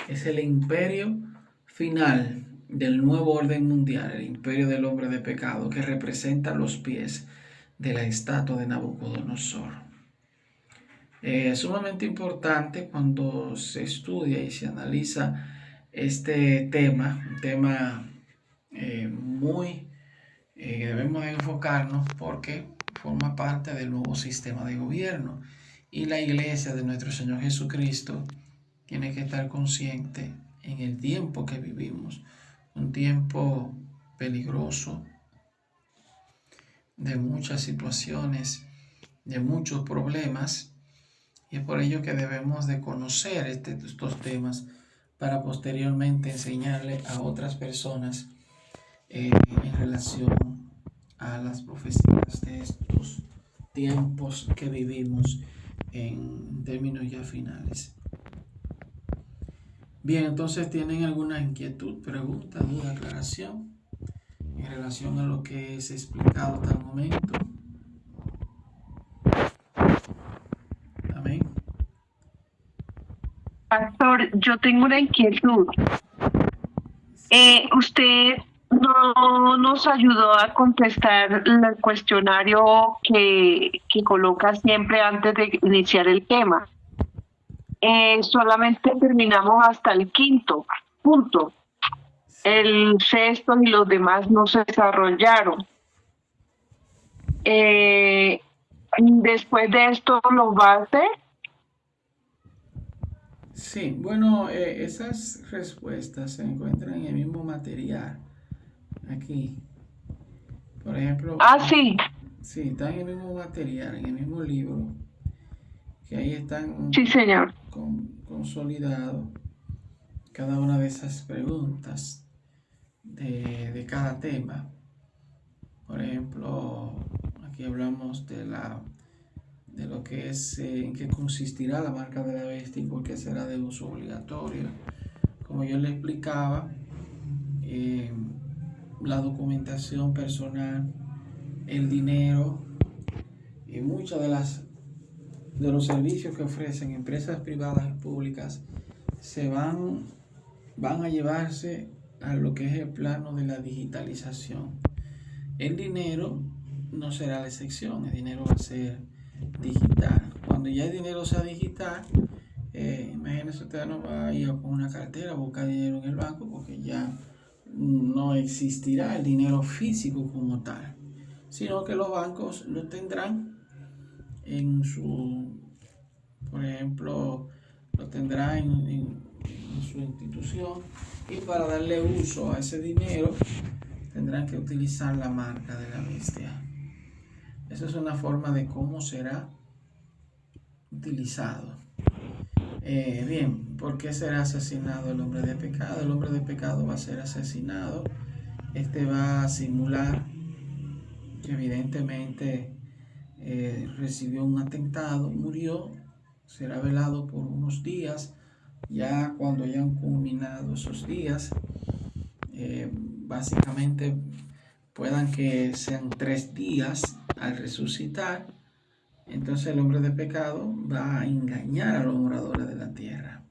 S2: es el imperio final del nuevo orden mundial, el imperio del hombre de pecado, que representa los pies de la estatua de Nabucodonosor. Es sumamente importante cuando se estudia y se analiza este tema, un tema muy debemos enfocarnos porque forma parte del nuevo sistema de gobierno, y la iglesia de nuestro Señor Jesucristo tiene que estar consciente en el tiempo que vivimos, un tiempo peligroso, de muchas situaciones, de muchos problemas, y es por ello que debemos de conocer estos temas para posteriormente enseñarle a otras personas en relación a las profecías de estos tiempos que vivimos en términos ya finales. Bien, entonces, ¿tienen alguna inquietud, pregunta, duda, aclaración en relación a lo que es explicado hasta el momento? Amén.
S1: Pastor, yo tengo una inquietud. Usted no nos ayudó a contestar el cuestionario que coloca siempre antes de iniciar el tema. Solamente terminamos hasta el quinto punto. El sexto y los demás no se desarrollaron. Después de esto, ¿lo va a hacer?
S2: Sí, bueno, esas respuestas se encuentran en el mismo material. Aquí, por ejemplo.
S1: Sí.
S2: Sí, están en el mismo material, en el mismo libro, que ahí están.
S1: Sí, señor.
S2: Consolidado cada una de esas preguntas de cada tema. Por ejemplo, aquí hablamos de lo que es en qué consistirá la marca de la bestia y por qué será de uso obligatorio. Como yo le explicaba, la documentación personal, el dinero y muchas de los servicios que ofrecen empresas privadas y públicas van a llevarse a lo que es el plano de la digitalización. El dinero no será la excepción, el dinero va a ser digital. Cuando cuando ya el dinero sea digital, imagínense, usted no va a ir con una cartera a buscar dinero en el banco, porque ya no existirá el dinero físico como tal, sino que los bancos lo tendrán en su, por ejemplo, lo tendrán en su institución, y para darle uso a ese dinero tendrán que utilizar la marca de la bestia. Esa es una forma de cómo será utilizado. Bien, ¿por qué será asesinado el hombre de pecado? El hombre de pecado va a ser asesinado. Este va a simular que evidentemente recibió un atentado, murió, será velado por unos días. Ya cuando hayan culminado esos días, básicamente puedan que sean 3 días al resucitar, entonces el hombre de pecado va a engañar a los moradores de la tierra.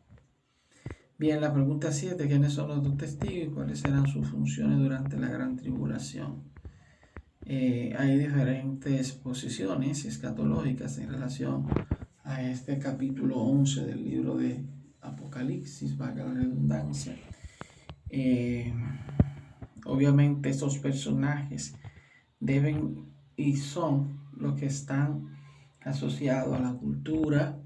S2: Bien, la pregunta 7, ¿quiénes son los 2 testigos y cuáles serán sus funciones durante la gran tribulación? Hay diferentes posiciones escatológicas en relación a este capítulo 11 del libro de Apocalipsis, valga la redundancia. Obviamente estos personajes deben y son los que están asociados a la cultura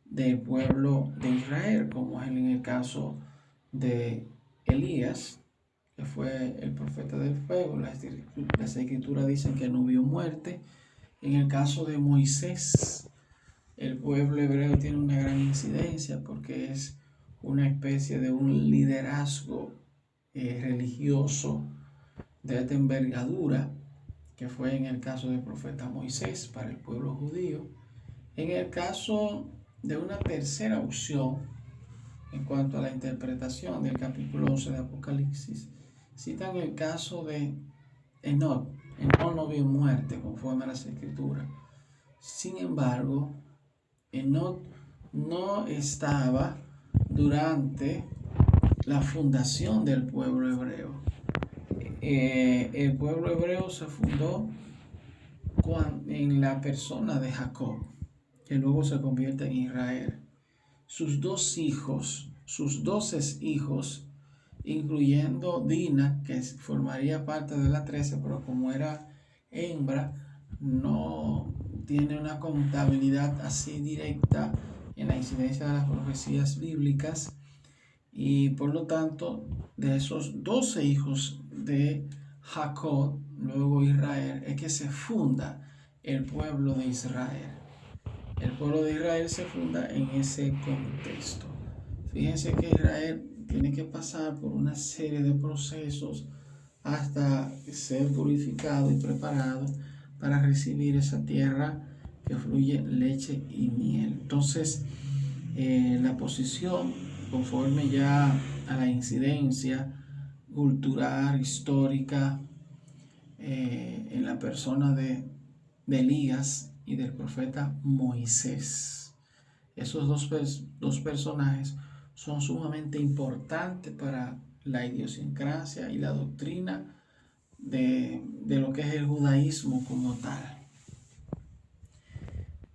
S2: del pueblo de Israel, como es en el caso de Elías, que fue el profeta del fuego. Las escrituras dicen que no vio muerte. En el caso de Moisés, el pueblo hebreo tiene una gran incidencia porque es una especie de un liderazgo religioso de esta envergadura, que fue en el caso del profeta Moisés para el pueblo judío. En el caso de una tercera opción, en cuanto a la interpretación del capítulo 11 de Apocalipsis, citan el caso de Enoc. Enoc no vio muerte conforme a las escrituras. Sin embargo, Enoc no estaba durante la fundación del pueblo hebreo. El pueblo hebreo se fundó en la persona de Jacob, que luego se convierte en Israel. Sus 12 hijos, incluyendo Dina, que formaría parte de la 13, pero como era hembra, no tiene una contabilidad así directa en la incidencia de las profecías bíblicas, y por lo tanto, de esos 12 hijos de Jacob, luego Israel, es que se funda el pueblo de Israel. El pueblo de Israel se funda en ese contexto. Fíjense que Israel tiene que pasar por una serie de procesos hasta ser purificado y preparado para recibir esa tierra que fluye leche y miel. Entonces, la posición, conforme ya a la incidencia cultural, histórica, en la persona de Elías y del profeta Moisés. Esos dos personajes son sumamente importantes para la idiosincrasia y la doctrina de lo que es el judaísmo como tal.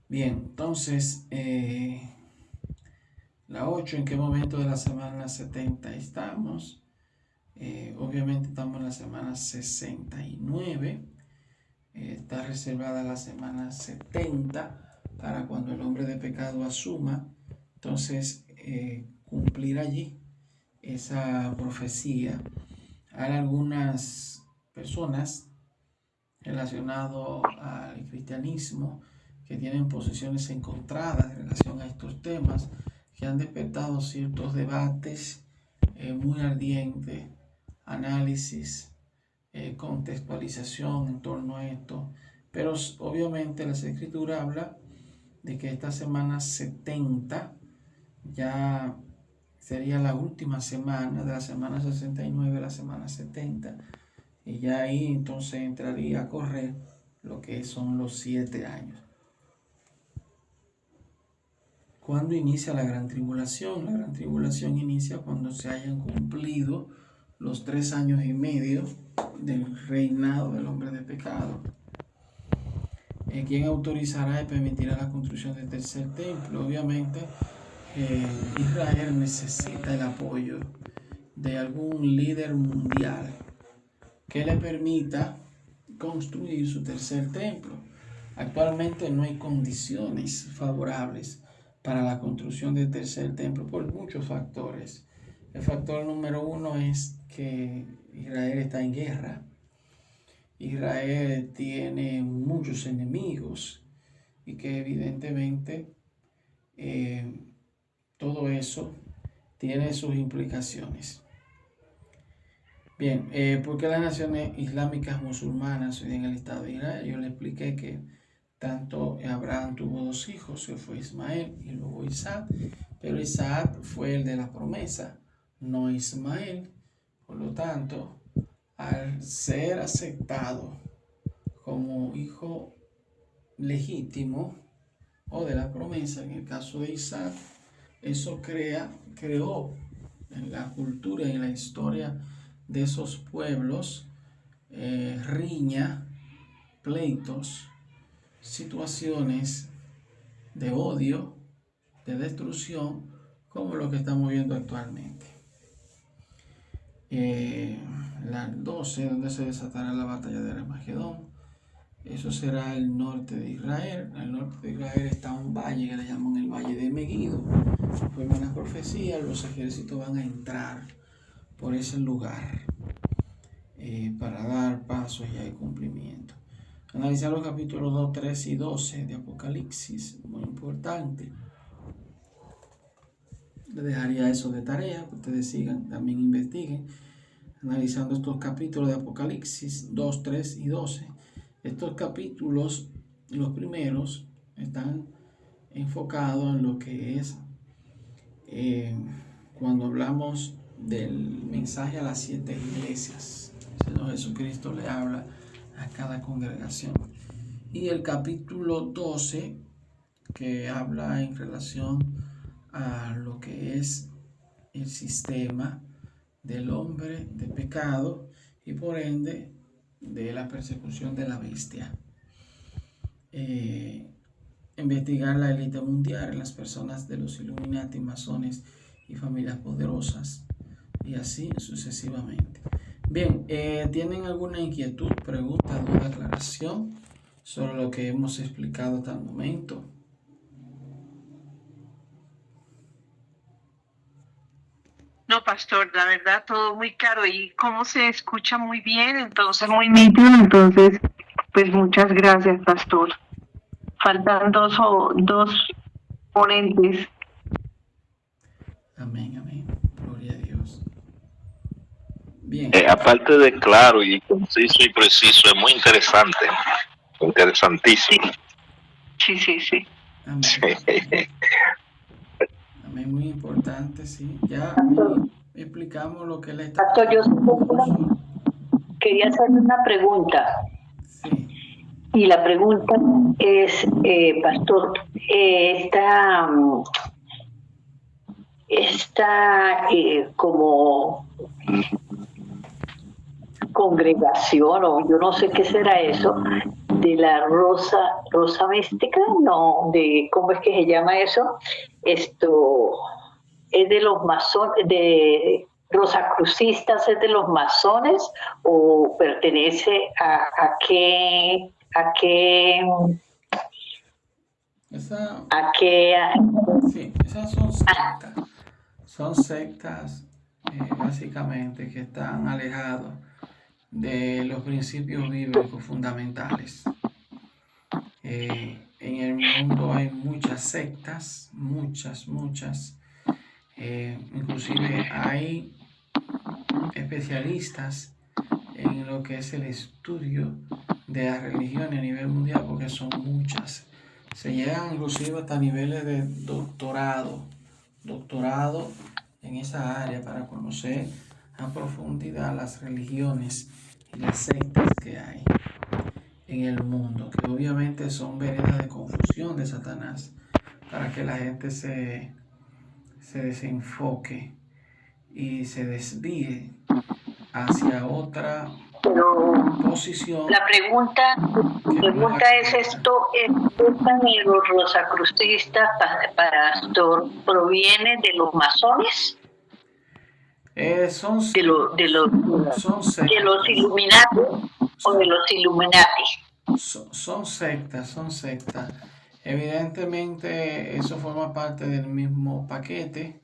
S2: Bien, entonces, la 8, ¿en qué momento de la semana 70 estamos? Obviamente estamos en la semana 69. Está reservada la semana 70 para cuando el hombre de pecado asuma. Entonces, cumplir allí esa profecía. Hay algunas personas relacionadas al cristianismo que tienen posiciones encontradas en relación a estos temas, que han despertado ciertos debates muy ardientes, análisis, contextualización en torno a esto. Pero obviamente las escrituras hablan de que esta semana 70 ya sería la última semana de la semana 69 a la semana 70, y ya ahí entonces entraría a correr lo que son los 7 años. ¿Cuándo inicia la gran tribulación? La gran tribulación inicia cuando se hayan cumplido los 3 años y medio del reinado del hombre de pecado. ¿Quién autorizará y permitirá la construcción del tercer templo? Obviamente, Israel necesita el apoyo de algún líder mundial que le permita construir su tercer templo. Actualmente no hay condiciones favorables para la construcción del tercer templo por muchos factores. El factor número uno es que Israel está en guerra. Israel tiene muchos enemigos y que evidentemente todo eso tiene sus implicaciones. Bien, ¿por qué las naciones islámicas musulmanas hoy en el Estado de Israel? Yo le expliqué que tanto Abraham tuvo 2 hijos, que fue Ismael y luego Isaac, pero Isaac fue el de la promesa, no Ismael. Por lo tanto, al ser aceptado como hijo legítimo o de la promesa, en el caso de Isaac, eso creó en la cultura y en la historia de esos pueblos riña, pleitos, situaciones de odio, de destrucción, como lo que estamos viendo actualmente. Las 12, donde se desatará la batalla de Armagedón. Eso será el norte de Israel. Al norte de Israel está un valle que le llaman el Valle de Megido. Conforme las profecías, los ejércitos van a entrar por ese lugar para dar pasos y hay cumplimiento. Analizar los capítulos 2, 3 y 12 de Apocalipsis, muy importante. Les dejaría eso de tarea, que ustedes sigan, también investiguen, analizando estos capítulos de Apocalipsis 2, 3 y 12. Estos capítulos, los primeros, están enfocados en lo que es cuando hablamos del mensaje a las 7 iglesias. El Señor Jesucristo le habla a cada congregación. Y el capítulo 12, que habla en relación a lo que es el sistema del hombre de pecado y por ende de la persecución de la bestia. Investigar la élite mundial, las personas de los Illuminati, masones y familias poderosas, y así sucesivamente. Bien, ¿tienen alguna inquietud, pregunta, duda, aclaración sobre lo que hemos explicado hasta el momento?
S1: No, pastor, la verdad todo muy claro y cómo se escucha muy bien, entonces muy nítido, entonces pues muchas gracias, pastor. Faltan dos ponentes.
S2: Amén, amén. Gloria a Dios. Bien.
S4: Aparte de claro y conciso y preciso, es muy interesante, interesantísimo.
S1: Sí.
S2: Amén.
S4: Sí.
S2: Amén, muy importante, sí. Ya explicamos lo que le está.
S3: Pastor, yo quería hacerle una pregunta.
S2: Sí.
S3: Y la pregunta es, pastor, esta como congregación, o yo no sé qué será eso, de la rosa mística, no, de ¿cómo es que se llama eso? Esto es de los masones, de rosacrucistas, es de los masones, o pertenece a qué
S2: Sí, esas son sectas. Son sectas básicamente que están alejados de los principios bíblicos fundamentales. En el mundo hay muchas sectas, muchas. Inclusive hay especialistas en lo que es el estudio de la religión a nivel mundial, porque son muchas. Se llegan inclusive hasta niveles de doctorado en esa área para conocer a profundidad las religiones y las sectas que hay en el mundo, que obviamente son veredas de confusión de Satanás para que la gente se desenfoque y se desvíe hacia otra
S3: Pero
S2: posición
S3: la pregunta es esto, ¿esta rosacrucista pastor proviene de los masones?
S2: son,
S3: De,
S2: son
S3: de los Illuminati o de los Illuminati.
S2: Son sectas. Evidentemente eso forma parte del mismo paquete.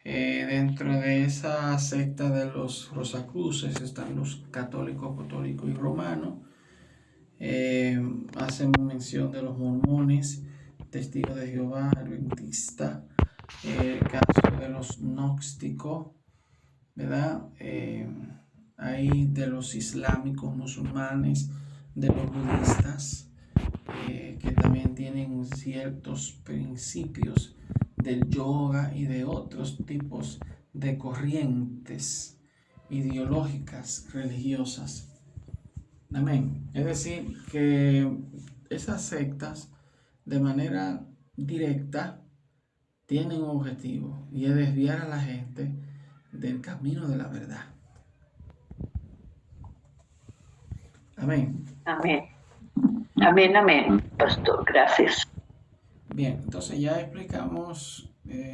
S2: Dentro de esa secta de los Rosacruces están los católicos, apostólicos y romanos. Hacen mención de los mormones, testigos de Jehová, adventista, el caso de los gnósticos, ¿verdad? Hay de los islámicos, musulmanes, de los budistas, que también tienen ciertos principios del yoga y de otros tipos de corrientes ideológicas religiosas. Amén. Es decir, que esas sectas de manera directa tienen un objetivo y es desviar a la gente del camino de la verdad. Amén.
S3: Amén. Amén, amén, pastor. Gracias.
S2: Bien, entonces ya explicamos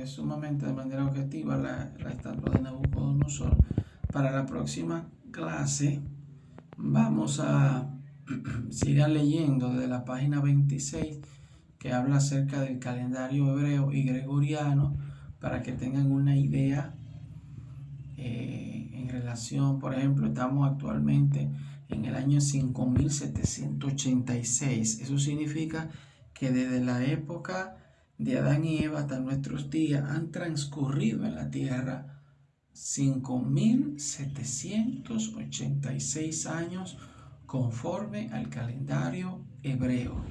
S2: sumamente de manera objetiva la estatua de Nabucodonosor. Para la próxima clase vamos a sigan leyendo de la página 26 que habla acerca del calendario hebreo y gregoriano para que tengan una idea en relación, por ejemplo, estamos actualmente en el año 5786. Eso significa que desde la época de Adán y Eva hasta nuestros días han transcurrido en la tierra 5786 años conforme al calendario hebreo.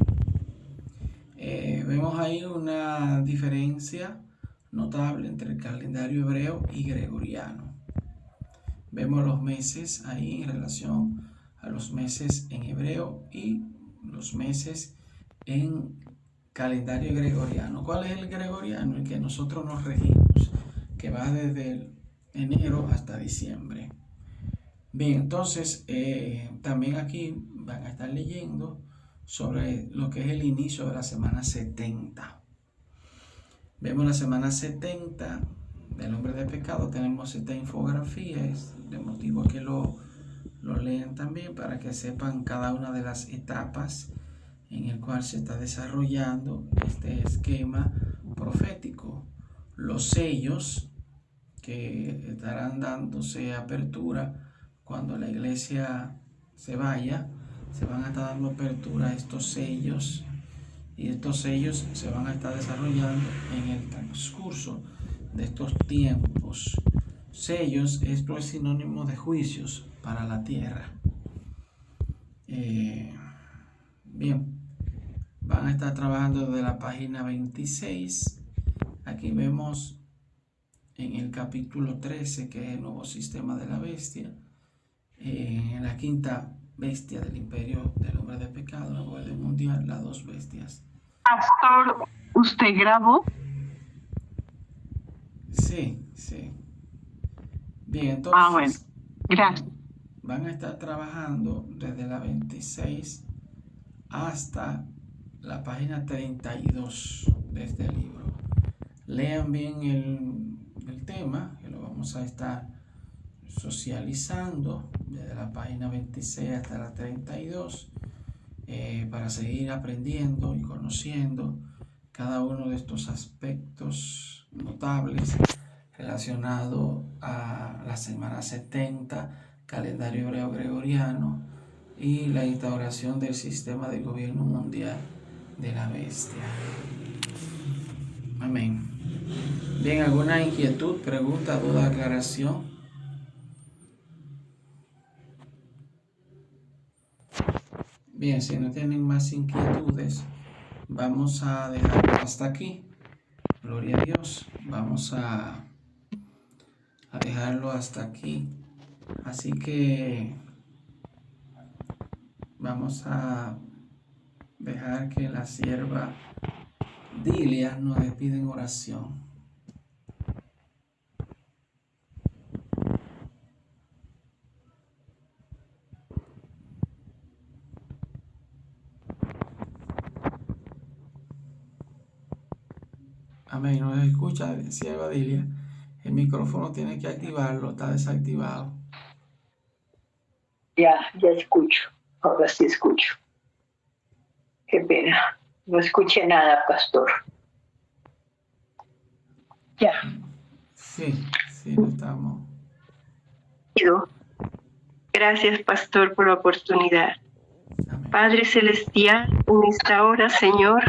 S2: Vemos ahí una diferencia notable entre el calendario hebreo y gregoriano. Vemos los meses ahí en relación a los meses en hebreo y los meses en calendario gregoriano. ¿Cuál es el gregoriano? El que nosotros nos regimos, que va desde enero hasta diciembre. Bien, entonces también aquí van a estar leyendo sobre lo que es el inicio de la semana 70. Vemos la semana 70 del hombre de pecado. Tenemos esta infografía, es de motivo que lo lean también para que sepan cada una de las etapas en el cual se está desarrollando este esquema profético. Los sellos que estarán dándose apertura cuando la iglesia se vaya, se van a estar dando apertura a estos sellos, y estos sellos se van a estar desarrollando en el transcurso de estos tiempos. Sellos, esto es sinónimo de juicios para la tierra. Bien, van a estar trabajando desde la página 26. Aquí vemos en el capítulo 13, que es el nuevo sistema de la bestia, en la quinta bestia del imperio del hombre de pecado, el nuevo orden mundial, las dos bestias.
S1: Pastor, ¿usted grabó?
S2: Sí. Bien, entonces
S1: Bueno, gracias.
S2: van a estar trabajando desde la 26 hasta la página 32 de este libro. Lean bien el tema, que lo vamos a estar socializando desde la página 26 hasta la 32, para seguir aprendiendo y conociendo cada uno de estos aspectos notables relacionados a la semana 70, calendario hebreo gregoriano y la instauración del sistema de gobierno mundial de la bestia. Amén. Bien, ¿alguna inquietud, pregunta, duda, aclaración? Bien, si no tienen más inquietudes, vamos a dejarlo hasta aquí. Gloria a Dios. Vamos a dejarlo hasta aquí. Así que vamos a dejar que la sierva Dilia nos despide en oración. Amén. ¿No se escucha, sierva Dilia? El micrófono tiene que activarlo, está desactivado.
S3: Ya escucho. Ahora sí escucho. Qué pena. No escuché nada, pastor. Ya.
S2: Sí, lo estamos.
S1: Gracias, pastor, por la oportunidad.
S2: Amén.
S1: Padre Celestial, en esta hora, Señor,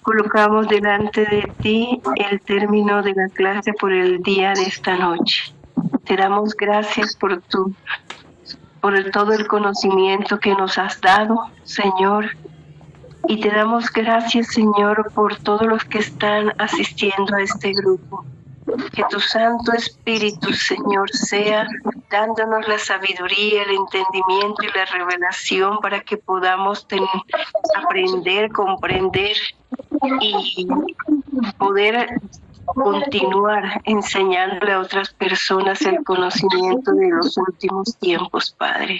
S1: colocamos delante de ti el término de la clase por el día de esta noche. Te damos gracias por todo el conocimiento que nos has dado, Señor. Y te damos gracias, Señor, por todos los que están asistiendo a este grupo. Que tu Santo Espíritu, Señor, sea dándonos la sabiduría, el entendimiento y la revelación para que podamos aprender, comprender y poder continuar enseñándole a otras personas el conocimiento de los últimos tiempos, Padre.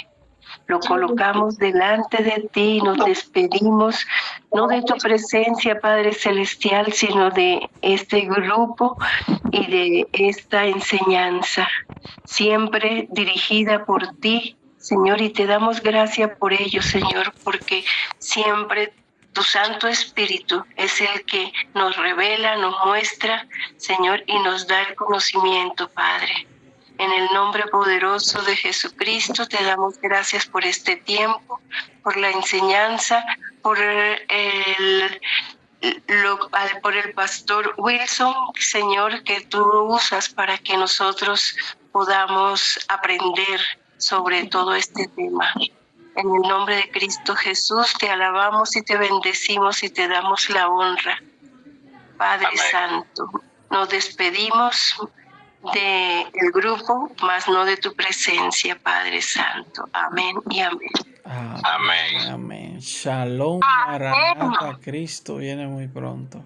S1: Lo colocamos delante de ti y nos despedimos, no de tu presencia, Padre Celestial, sino de este grupo y de esta enseñanza, siempre dirigida por ti, Señor, y te damos gracias por ello, Señor, porque siempre tu Santo Espíritu es el que nos revela, nos muestra, Señor, y nos da el conocimiento, Padre. En el nombre poderoso de Jesucristo te damos gracias por este tiempo, por la enseñanza, por el pastor Wilson, Señor, que tú usas para que nosotros podamos aprender sobre todo este tema. En el nombre de Cristo Jesús te alabamos y te bendecimos y te damos la honra. Padre
S4: Amén.
S1: Santo, nos despedimos del grupo, mas no de tu presencia, Padre Santo. Amén y amén.
S4: Amén.
S2: Amén. Shalom, Maranatha, Cristo viene muy pronto.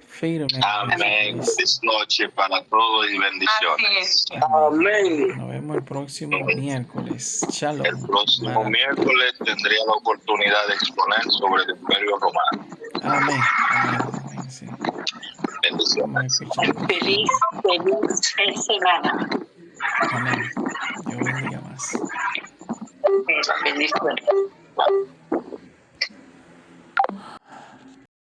S2: Firme.
S4: Amén. Feliz noche para todos y bendiciones.
S2: Amén. Nos vemos el próximo miércoles. Shalom.
S4: El próximo
S2: Maranatha.
S4: miércoles tendría la oportunidad de exponer sobre el Imperio Romano.
S2: Amén. Amén. Sí.
S4: Bendiciones.
S3: Feliz semana.
S2: Amén. Dios bendiga más.
S3: Bendiciones.